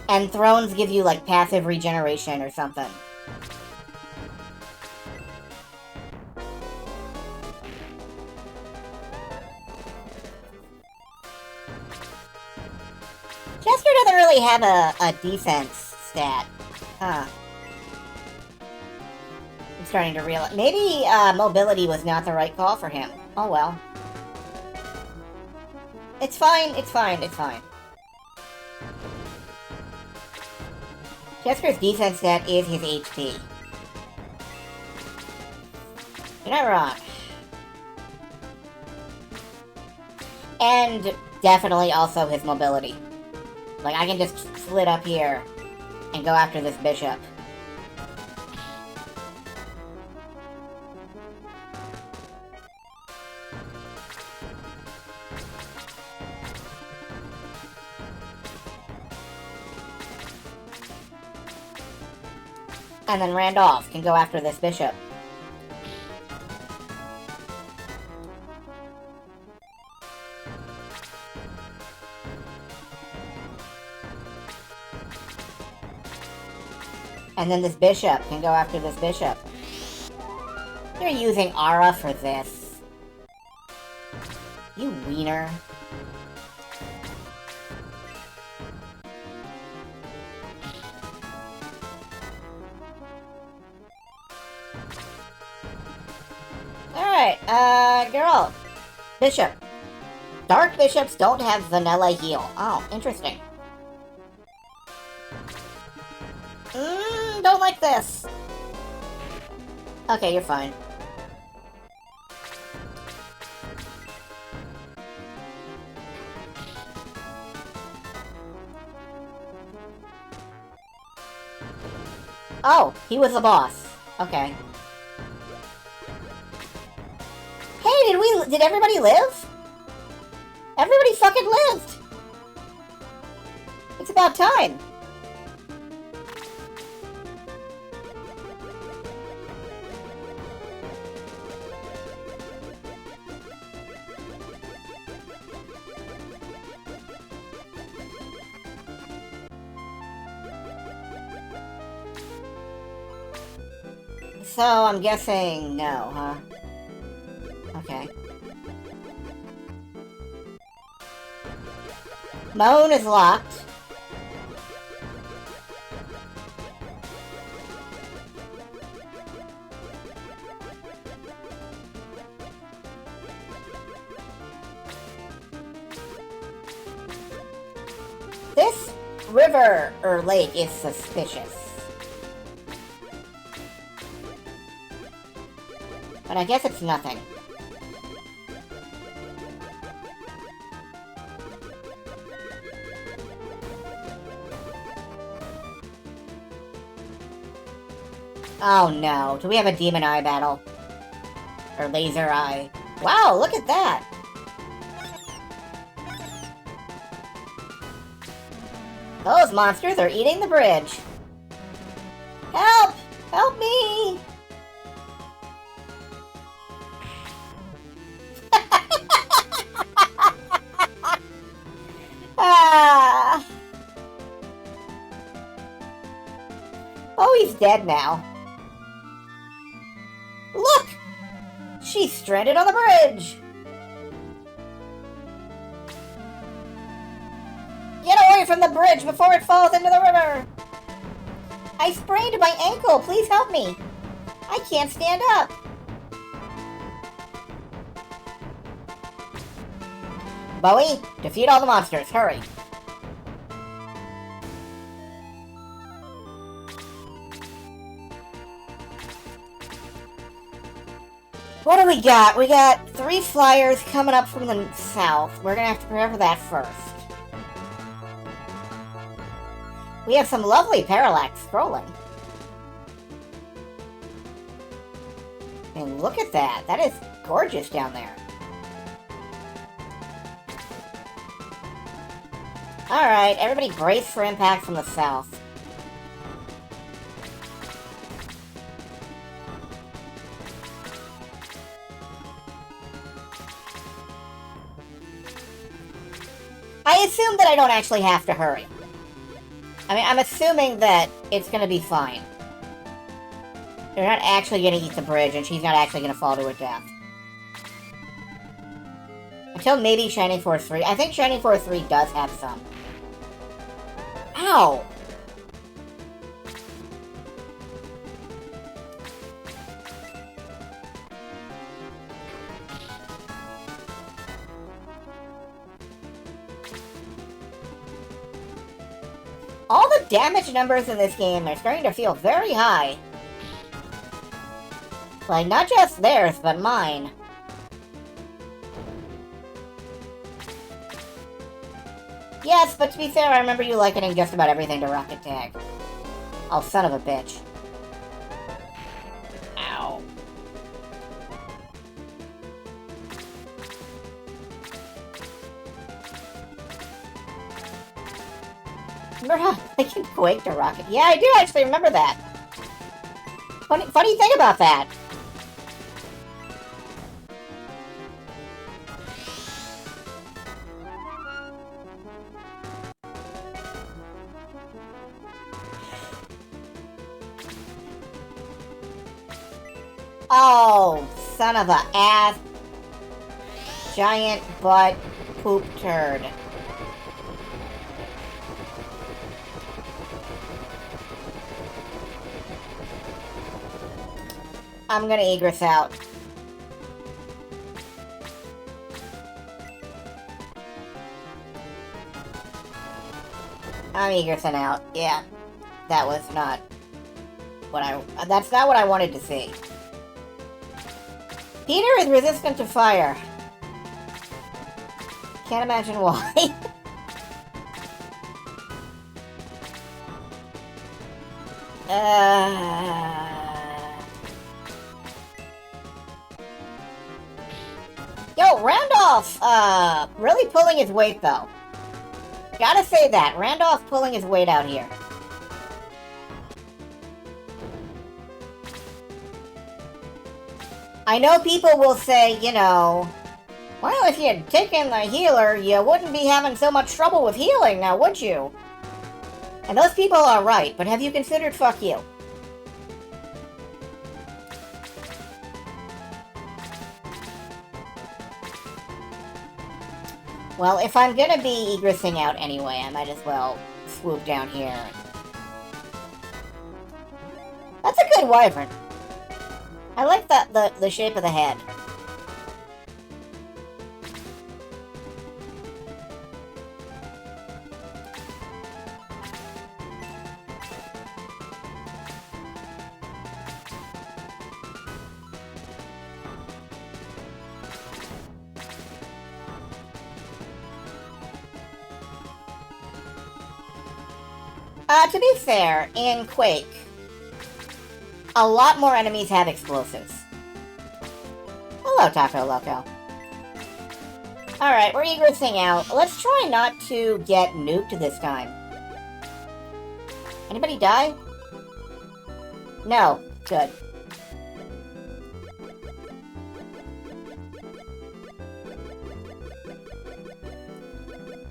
And thrones give you, like, passive regeneration or something. Chester doesn't really have a defense stat. Huh. I'm starting to realize. Maybe mobility was not the right call for him. Oh well. It's fine, it's fine, it's fine. Chester's defense stat is his HP. You're not wrong. And definitely also his mobility. Like, I can just slid up here and go after this bishop. And then Randolph can go after this bishop. And then this bishop can go after this bishop. You're using Aura for this. You wiener. Alright, girl. Bishop. Dark bishops don't have vanilla heal. Oh, interesting. Don't like this. Okay, you're fine. Oh, he was the boss. Okay. Hey, did everybody live? Everybody fucking lived! It's about time. So, I'm guessing no, huh? Okay. Moan is locked. This river or lake is suspicious. But I guess it's nothing. Oh no, do we have a demon eye battle? Or laser eye? Wow, look at that! Those monsters are eating the bridge. Help! Help me! Ah. Oh, he's dead now. Look! She's stranded on the bridge! Get away from the bridge before it falls into the river! I sprained my ankle, please help me! I can't stand up! Bowie, defeat all the monsters, hurry! What do we got? We got 3 flyers coming up from the south. We're gonna have to prepare for that first. We have some lovely parallax scrolling. And look at that. That is gorgeous down there. Alright, everybody brace for impact from the south. I assume that I don't actually have to hurry. I mean, I'm assuming that it's gonna be fine. They're not actually gonna eat the bridge, and she's not actually gonna fall to her death. Until maybe Shining Force 3. I think Shining Force 3 does have some. Ow! All the damage numbers in this game are starting to feel very high. Like, not just theirs, but mine. Yes, but to be fair, I remember you likening just about everything to Rocket Tag. Oh, son of a bitch. Ow. Remember how I can Quake to Rocket? Yeah, I do actually remember that. Funny thing about that. Oh, son of a ass. Giant butt poop turd. I'm gonna egress out. I'm egressing out. Yeah. That was not what that's not what I wanted to see. Peter is resistant to fire. Can't imagine why. Yo, Randolph, really pulling his weight, though. Gotta say that. Randolph pulling his weight out here. I know people will say, you know, well, if you had taken the healer, you wouldn't be having so much trouble with healing now, would you? And those people are right, but have you considered fuck you? Well, if I'm gonna be egressing out anyway, I might as well swoop down here. That's a good wyvern. I like the shape of the head. To be fair, in Quake, a lot more enemies have explosives. Hello, Taco Loco. Alright, we're egressing out. Let's try not to get nuked this time. Anybody die? No. Good.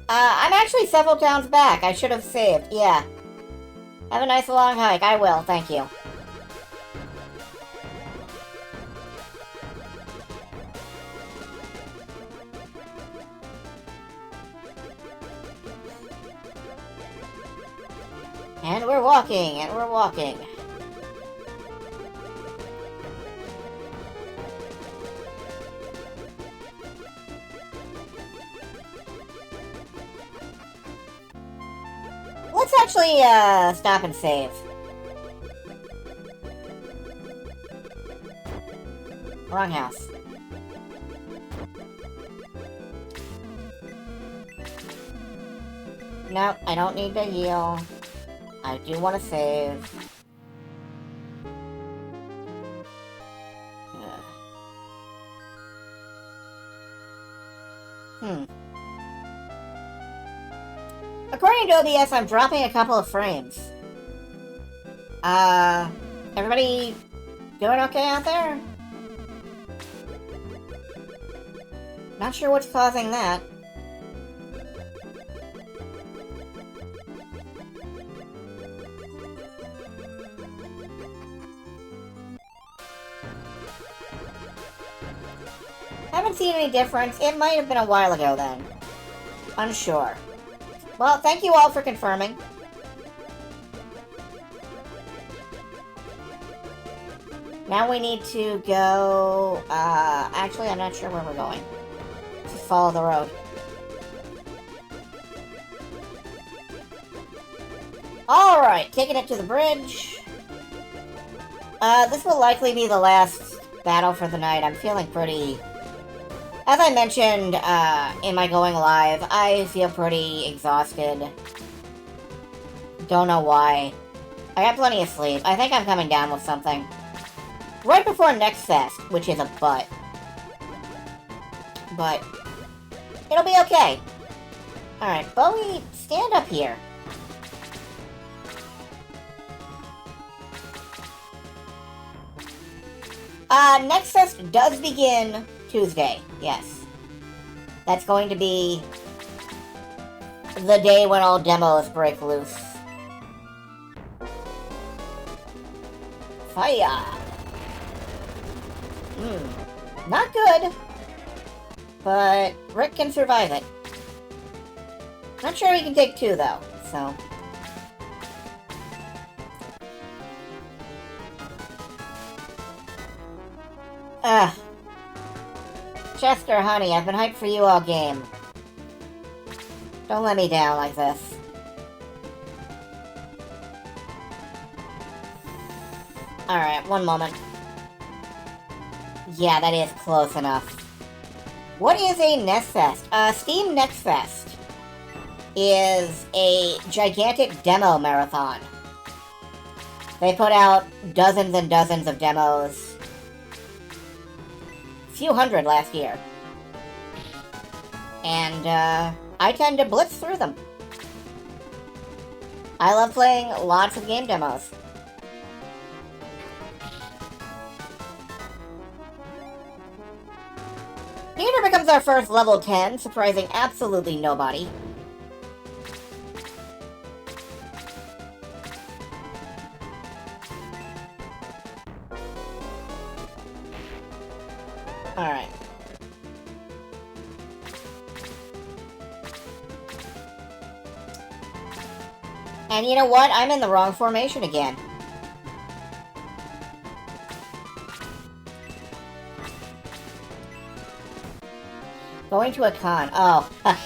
I'm actually several towns back. I should have saved. Yeah. Have a nice long hike. I will. Thank you. And we're walking, and we're walking. Let's actually, stop and save. Wrong house. Nope, I don't need to heal. I do want to save. According to OBS, I'm dropping a couple of frames. Everybody doing okay out there? Not sure what's causing that. Haven't seen any difference. It might have been a while ago then. Unsure. Well, thank you all for confirming. Now we need to go... actually, I'm not sure where we're going. Just follow the road. Alright, taking it to the bridge. This will likely be the last battle for the night. I'm feeling pretty... As I mentioned, in my going live, I feel pretty exhausted. Don't know why. I got plenty of sleep. I think I'm coming down with something. Right before Next Fest, which is a butt. But, it'll be okay. Alright, Bowie, stand up here. Next Fest does begin Tuesday, yes. That's going to be the day when all demos break loose. Fire! Not good. But Rick can survive it. Not sure he can take two, though, so... Chester, honey, I've been hyped for you all game. Don't let me down like this. Alright, one moment. Yeah, that is close enough. What is a Next Fest? Steam Next Fest is a gigantic demo marathon. They put out dozens and dozens of demos. Few hundred last year. And, I tend to blitz through them. I love playing lots of game demos. Theater becomes our first level 10, surprising absolutely nobody. Alright. And you know what? I'm in the wrong formation again. Going to a con. Oh. That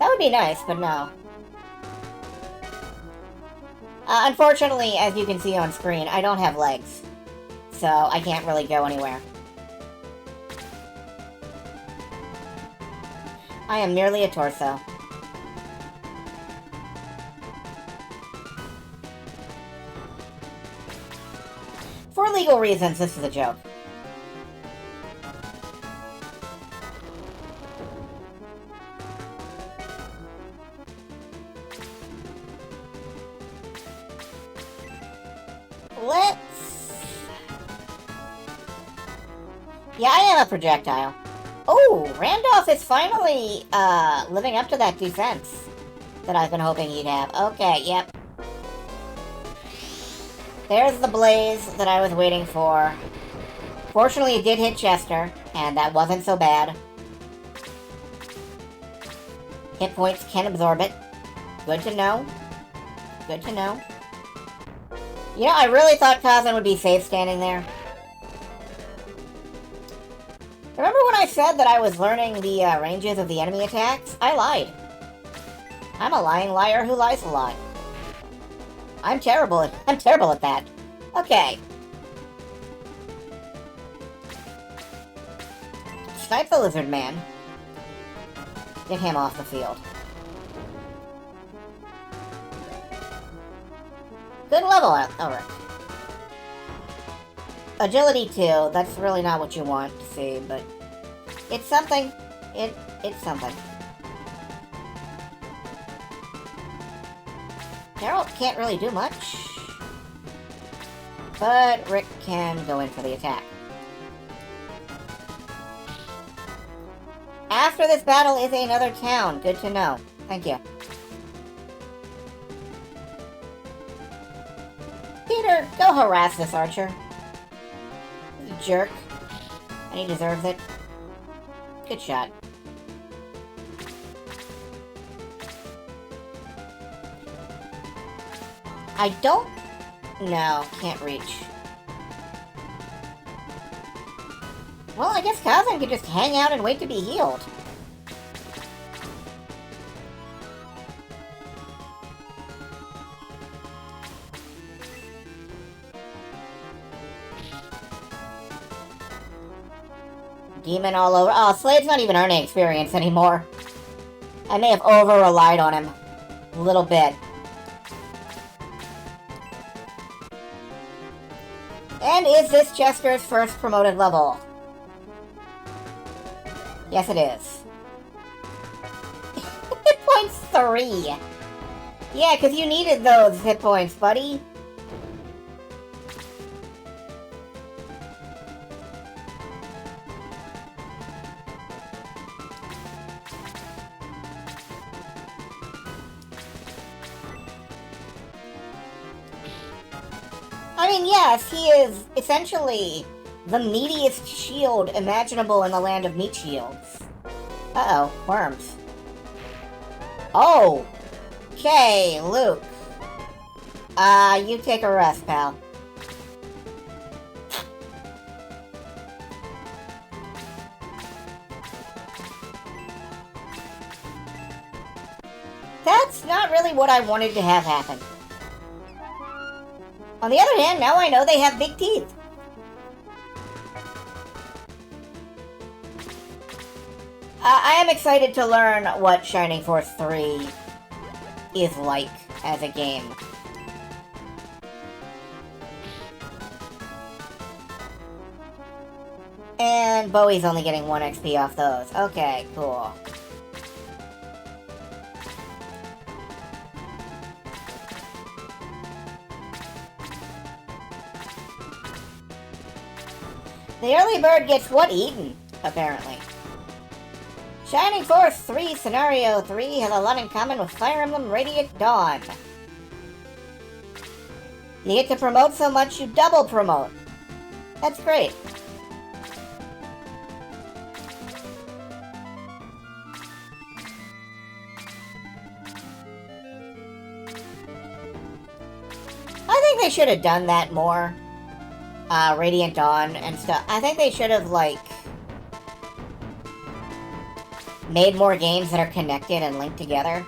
would be nice, but no. Unfortunately, as you can see on screen, I don't have legs. So I can't really go anywhere. I am merely a torso. For legal reasons, this is a joke. Yeah, I am a projectile. Oh, Randolph is finally, living up to that defense that I've been hoping he'd have. Okay, yep. There's the blaze that I was waiting for. Fortunately, it did hit Chester, and that wasn't so bad. Hit points can absorb it. Good to know. Good to know. You know, I really thought Kazan would be safe standing there. Remember when I said that I was learning the ranges of the enemy attacks? I lied. I'm a lying liar who lies a lot. I'm terrible at that. Okay. Snipe the lizard man. Get him off the field. Good level, alright. Agility 2, that's really not what you want to see, but it's something. It's something. Geralt can't really do much. But Rick can go in for the attack. After this battle is another town. Good to know. Thank you. Peter, go harass this archer. He's a jerk. And he deserves it. Good shot. I don't... No, can't reach. Well, I guess Kazan could just hang out and wait to be healed. Demon all over. Oh, Slade's not even earning experience anymore. I may have over-relied on him. A little bit. And is this Chester's first promoted level? Yes, it is. Hit points 3. Yeah, because you needed those hit points, buddy. I mean, yes, he is essentially the meatiest shield imaginable in the land of meat shields. Uh-oh, worms. Oh! Okay, Luke. You take a rest, pal. That's not really what I wanted to have happen. On the other hand, now I know they have big teeth. I am excited to learn what Shining Force 3 is like as a game. And Bowie's only getting 1 XP off those. Okay, cool. The early bird gets what eaten, apparently. Shining Force 3 Scenario 3 has a lot in common with Fire Emblem Radiant Dawn. You get to promote so much you double promote. That's great. I think they should have done that more. Radiant Dawn and stuff. I think they should have, like, made more games that are connected and linked together.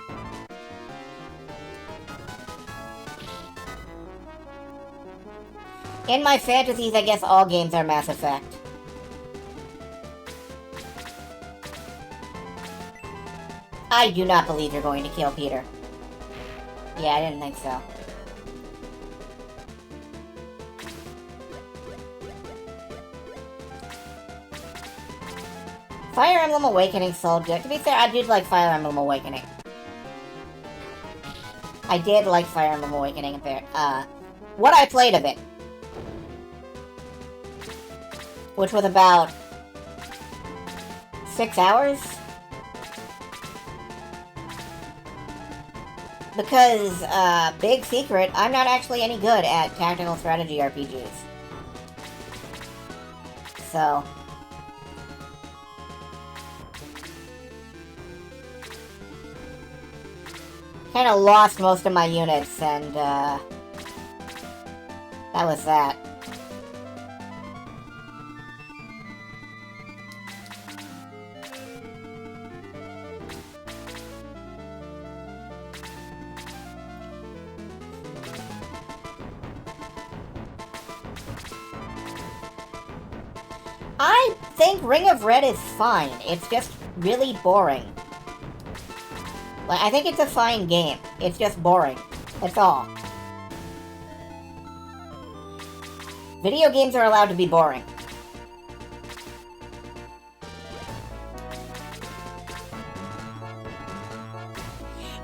In my fantasies, I guess all games are Mass Effect. I do not believe you're going to kill Peter. Yeah, I didn't think so. Fire Emblem Awakening sold good. To be fair, I did like Fire Emblem Awakening. I did like Fire Emblem Awakening. What I played of it, which was about 6 hours. Because, big secret, I'm not actually any good at tactical strategy RPGs. So... kind of lost most of my units, and, that was that. I think Ring of Red is fine. It's just really boring. Like, I think it's a fine game. It's just boring. That's all. Video games are allowed to be boring.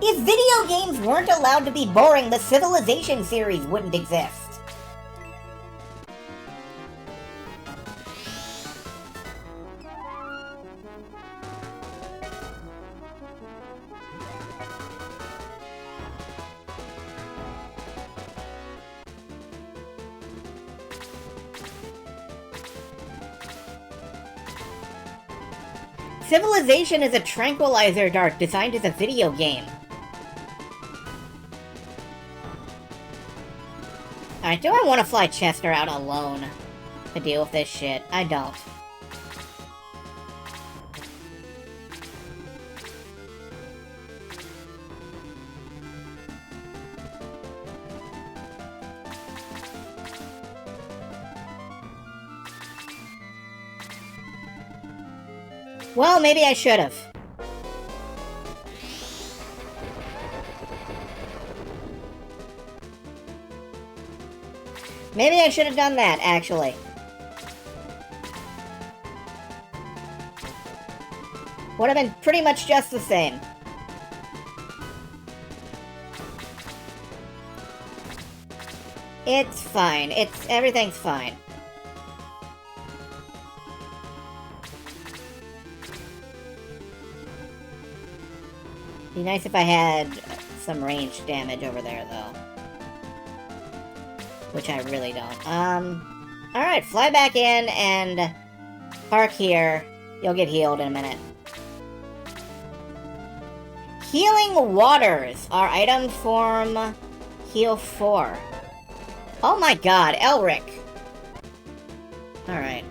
Is If video games weren't allowed to be boring, the Civilization series wouldn't exist. Civilization is a tranquilizer dart designed as a video game. Alright, do I want to fly Chester out alone to deal with this shit? I don't. Well, maybe I should have. Maybe I should have done that, actually. Would have been pretty much just the same. It's fine. Everything's fine. Be nice if I had some range damage over there, though. Which I really don't. Alright, fly back in and park here. You'll get healed in a minute. Healing Waters. Our item form Heal 4. Oh my god, Elric. Alright.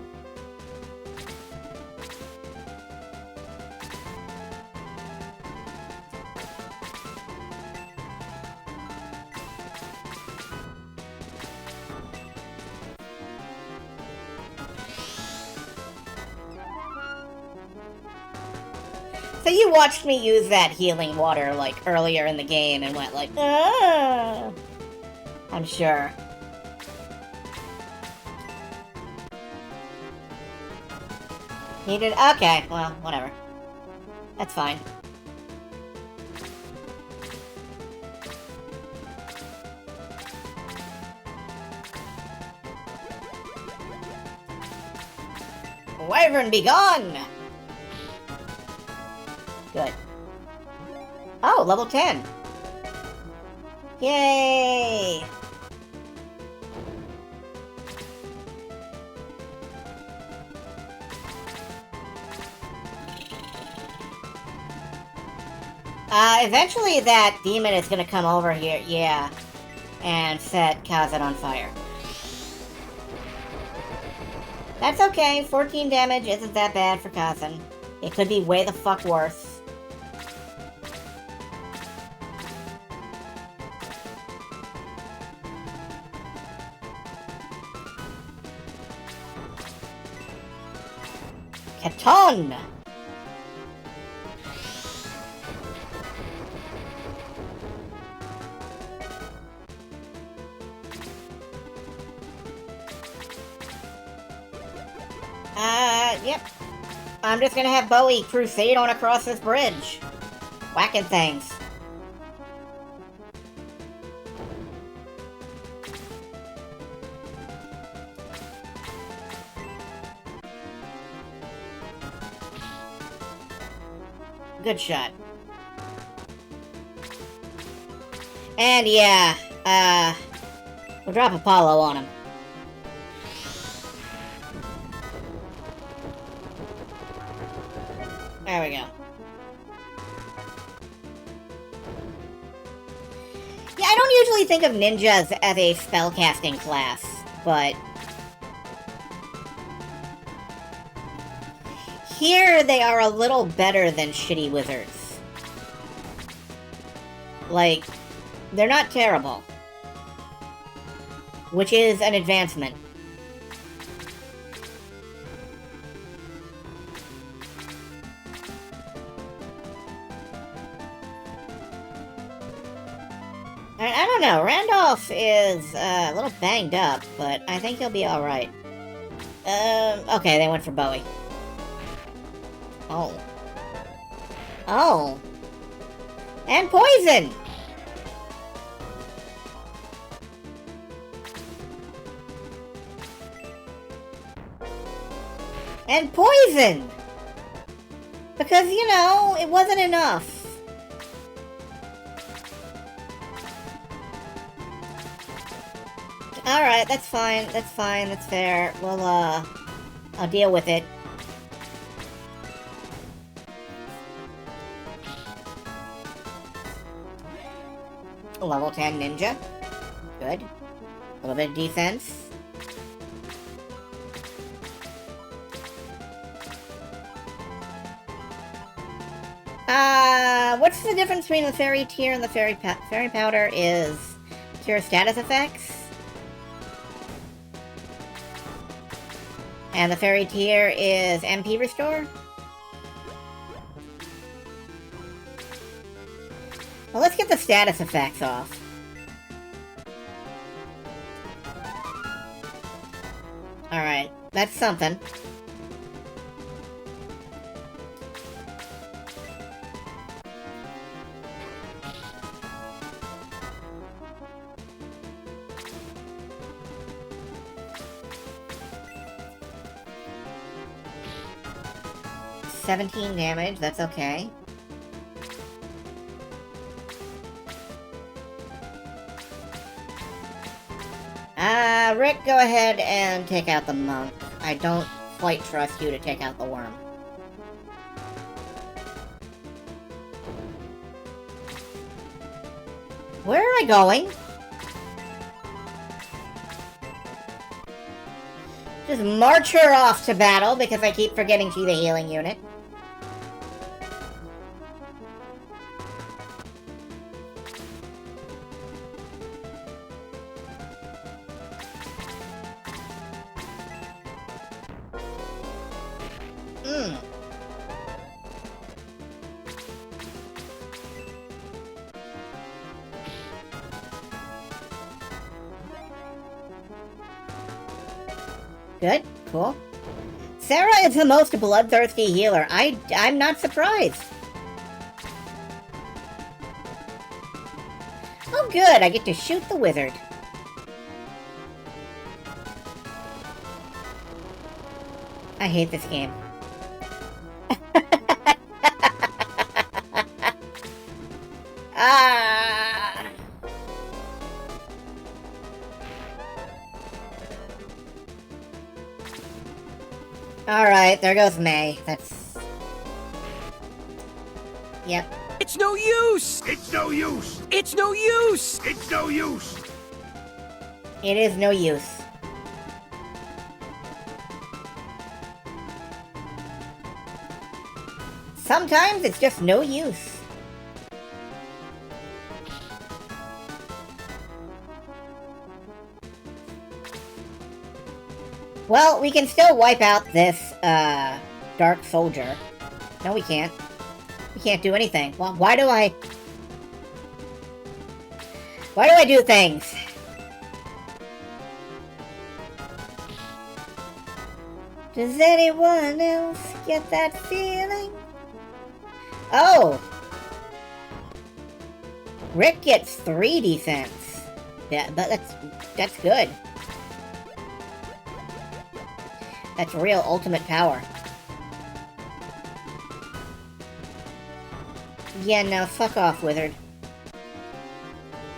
So you watched me use that healing water, like, earlier in the game and went like, ah! I'm sure. He did? Okay, well, whatever. That's fine. Wyvern, be gone! Good. Oh, level 10. Yay! Eventually that demon is gonna come over here, yeah, and set Kazan on fire. That's okay, 14 damage isn't that bad for Kazan. It could be way the fuck worse. Katon! Yep. I'm just gonna have Bowie crusade on across this bridge. Whacking things. Good shot. And yeah, we'll drop Apollo on him. There we go. Yeah, I don't usually think of ninjas as a spellcasting class, but here they are a little better than shitty wizards. Like, they're not terrible, which is an advancement. I don't know, Randolph is a little banged up, but I think he'll be alright. Okay, they went for Bowie. Oh. Oh. And poison! And poison! Because, you know, it wasn't enough. Alright, that's fine, that's fair. Well, I'll deal with it. Level 10 ninja. Good. A little bit of defense. What's the difference between the fairy tear and the fairy powder is cure status effects? And the fairy tear is MP restore? Well, let's get the status effects off. Alright, that's something. $17 damage, that's okay. Rick, go ahead and take out the monk. I don't quite trust you to take out the worm. Where am I going? Just march her off to battle because I keep forgetting she's a healing unit. Good, cool. Sarah is the most bloodthirsty healer. I'm not surprised. Oh good, I get to shoot the wizard. I hate this game. Alright, there goes May. That's... Yep. It's no use! It's no use! It's no use! It's no use! It is no use. Sometimes it's just no use. Well, we can still wipe out this, Dark Soldier. No, we can't. We can't do anything. Well, why do I do things? Does anyone else get that feeling? Oh! Rick gets 3 defense. Yeah, but that's good. That's real ultimate power. Yeah, no, fuck off, wizard.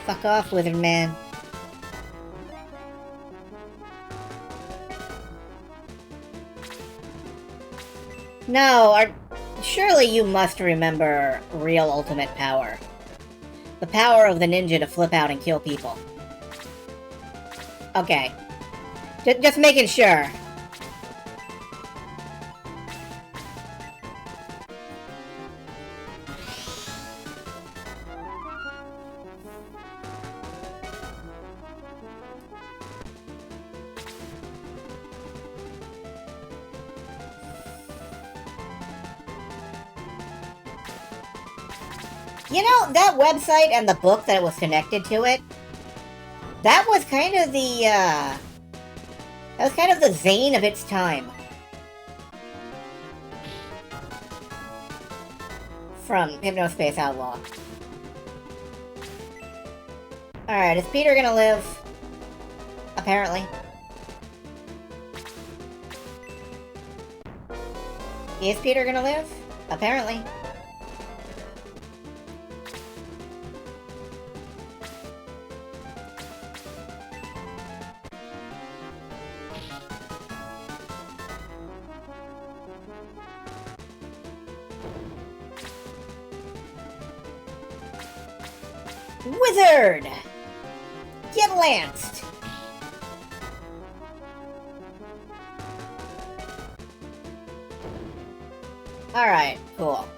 Fuck off, wizard man. No, surely you must remember real ultimate power. The power of the ninja to flip out and kill people. Okay. Just making sure. You know, that website and the book that was connected to it, that was kind of the Zane of its time. From Hypnospace Outlaw. Alright, is Peter gonna live? Apparently. Is Peter gonna live? Apparently. Wizard! Get lanced! Alright, cool.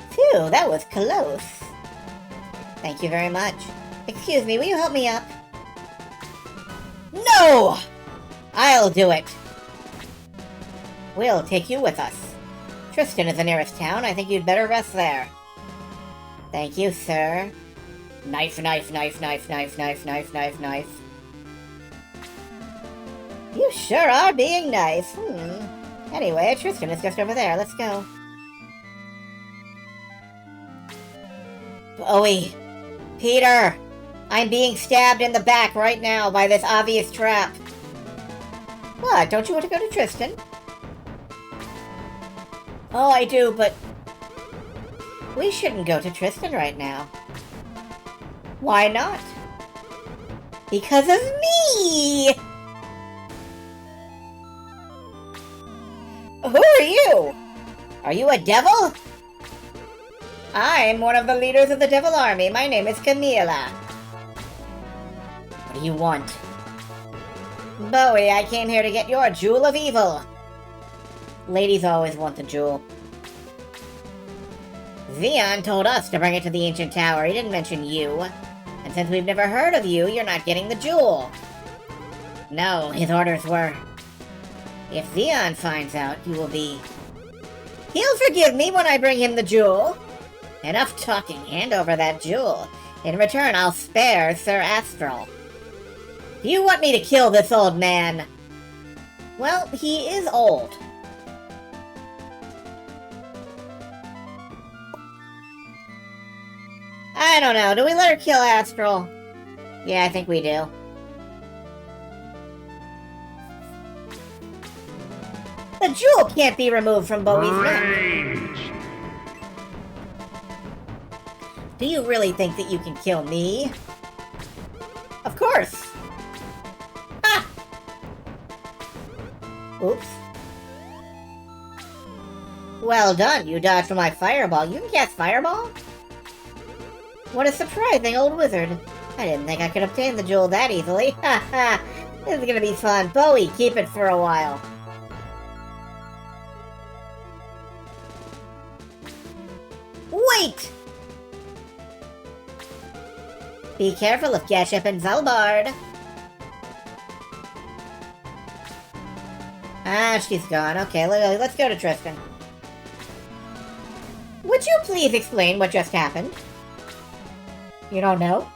Phew, that was close. Thank you very much. Excuse me, will you help me up? No! I'll do it. We'll take you with us. Tristan is the nearest town. I think you'd better rest there. Thank you, sir. Knife, knife, knife, knife, knife, knife, knife, knife, knife. You sure are being nice. Anyway, Tristan is just over there. Let's go. Bowie. Peter. I'm being stabbed in the back right now by this obvious trap. What? Don't you want to go to Tristan? Oh, I do, but... we shouldn't go to Tristan right now. Why not? Because of me! Who are you? Are you a devil? I'm one of the leaders of the Devil Army. My name is Camila. What do you want? Bowie, I came here to get your Jewel of Evil. Ladies always want the jewel. Xeon told us to bring it to the Ancient Tower. He didn't mention you. And since we've never heard of you, you're not getting the jewel. No, his orders were... if Xeon finds out, you will be... he'll forgive me when I bring him the jewel. Enough talking. Hand over that jewel. In return, I'll spare Sir Astral. Do you want me to kill this old man? Well, he is old. I don't know. Do we let her kill Astral? Yeah, I think we do. The jewel can't be removed from Bowie's neck. Do you really think that you can kill me? Of course. Ah! Oops. Well done. You dodged my fireball. You can cast fireball? What a surprising old wizard. I didn't think I could obtain the jewel that easily. Ha ha! This is gonna be fun. Bowie, keep it for a while. Wait! Be careful of Gashep and Zalbard. Ah, she's gone. Okay, let's go to Tristan. Would you please explain what just happened? You don't know?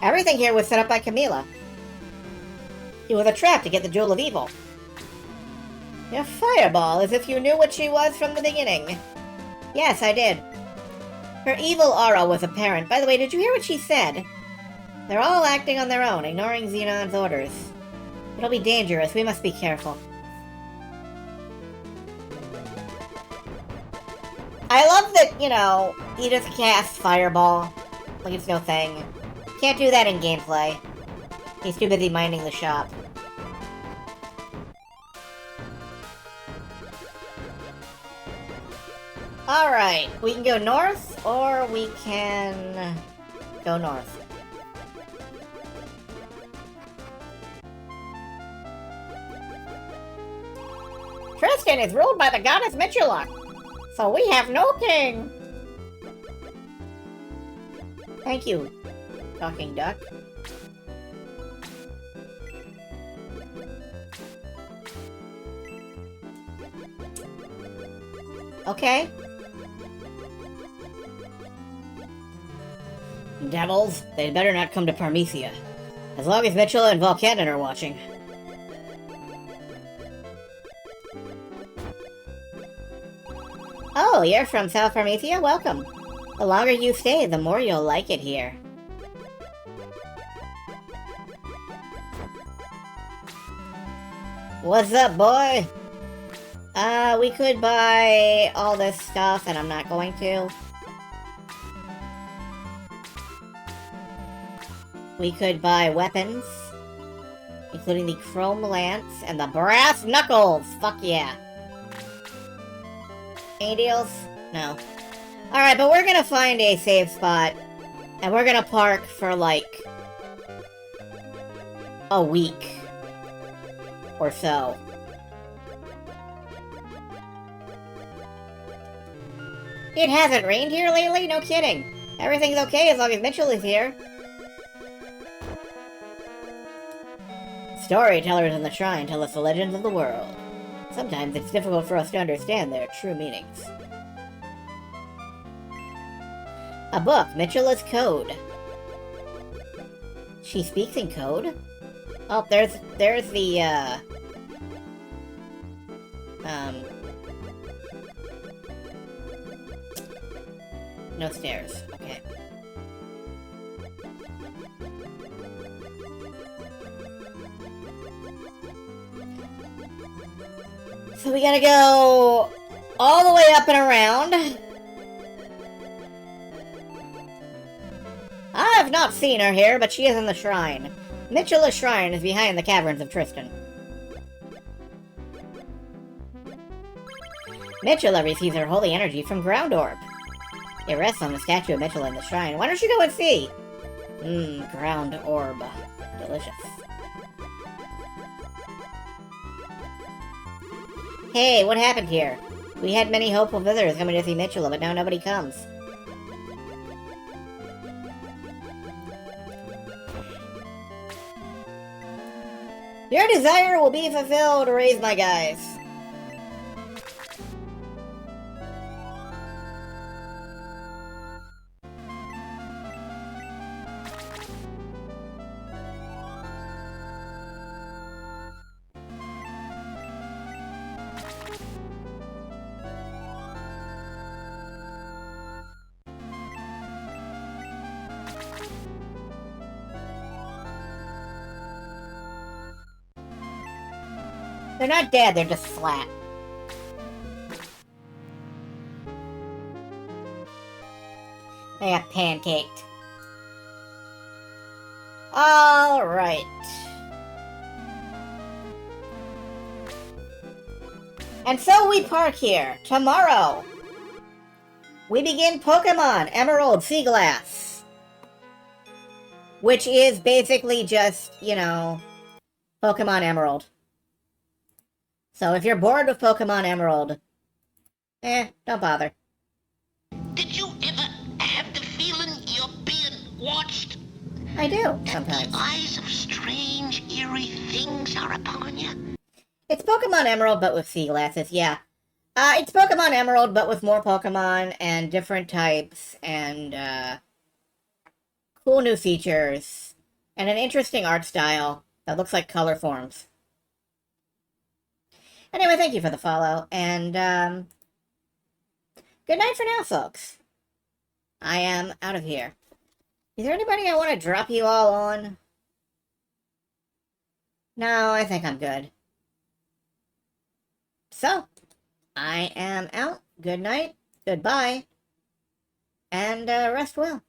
Everything here was set up by Camila. It was a trap to get the Jewel of Evil. Your fireball, as if you knew what she was from the beginning. Yes, I did. Her evil aura was apparent. By the way, did you hear what she said? They're all acting on their own, ignoring Xenon's orders. It'll be dangerous. We must be careful. I love that, you know, he just casts fireball. Like it's no thing. Can't do that in gameplay. He's too busy minding the shop. Alright, we can go north, or we can go north. Tristan is ruled by the goddess Mitchula, so we have no king. Thank you, talking duck. Okay. Devils, they'd better not come to Parmecia. As long as Mitchell and Volcanon are watching. Oh, you're from South Parmecia? Welcome. The longer you stay, the more you'll like it here. What's up, boy? We could buy all this stuff, and I'm not going to. We could buy weapons, including the Chrome Lance and the Brass Knuckles! Fuck yeah. Any deals? No. Alright, but we're gonna find a safe spot, and we're gonna park for, like, a week or so. It hasn't rained here lately? No kidding. Everything's okay as long as Mitchell is here. Storytellers in the shrine tell us the legends of the world. Sometimes it's difficult for us to understand their true meanings. A book, Mitchella's Code. She speaks in code? Oh, there's the, no stairs. Okay. So we gotta go all the way up and around. I have not seen her here, but she is in the shrine. Mitchella's shrine is behind the caverns of Tristan. Mitchella receives her holy energy from Ground Orb. It rests on the statue of Mitchella in the shrine. Why don't you go and see? Ground Orb. Delicious. Hey, what happened here? We had many hopeful visitors coming to see Mitchella, but now nobody comes. Your desire will be fulfilled, raise my guys. They're not dead, they're just flat. They got pancaked. Alright. And so we park here. Tomorrow, we begin Pokemon Emerald Sea Glass. Which is basically just, you know, Pokemon Emerald. So if you're bored with Pokemon Emerald, don't bother. Did you ever have the feeling you're being watched? I do, That sometimes. the eyes of strange, eerie things are upon you? It's Pokemon Emerald, but with sea glasses, yeah. It's Pokemon Emerald, but with more Pokemon and different types and, cool new features and an interesting art style that looks like color forms. Anyway, thank you for the follow, and, good night for now, folks. I am out of here. Is there anybody I want to drop you all on? No, I think I'm good. So, I am out. Good night, goodbye, and, rest well.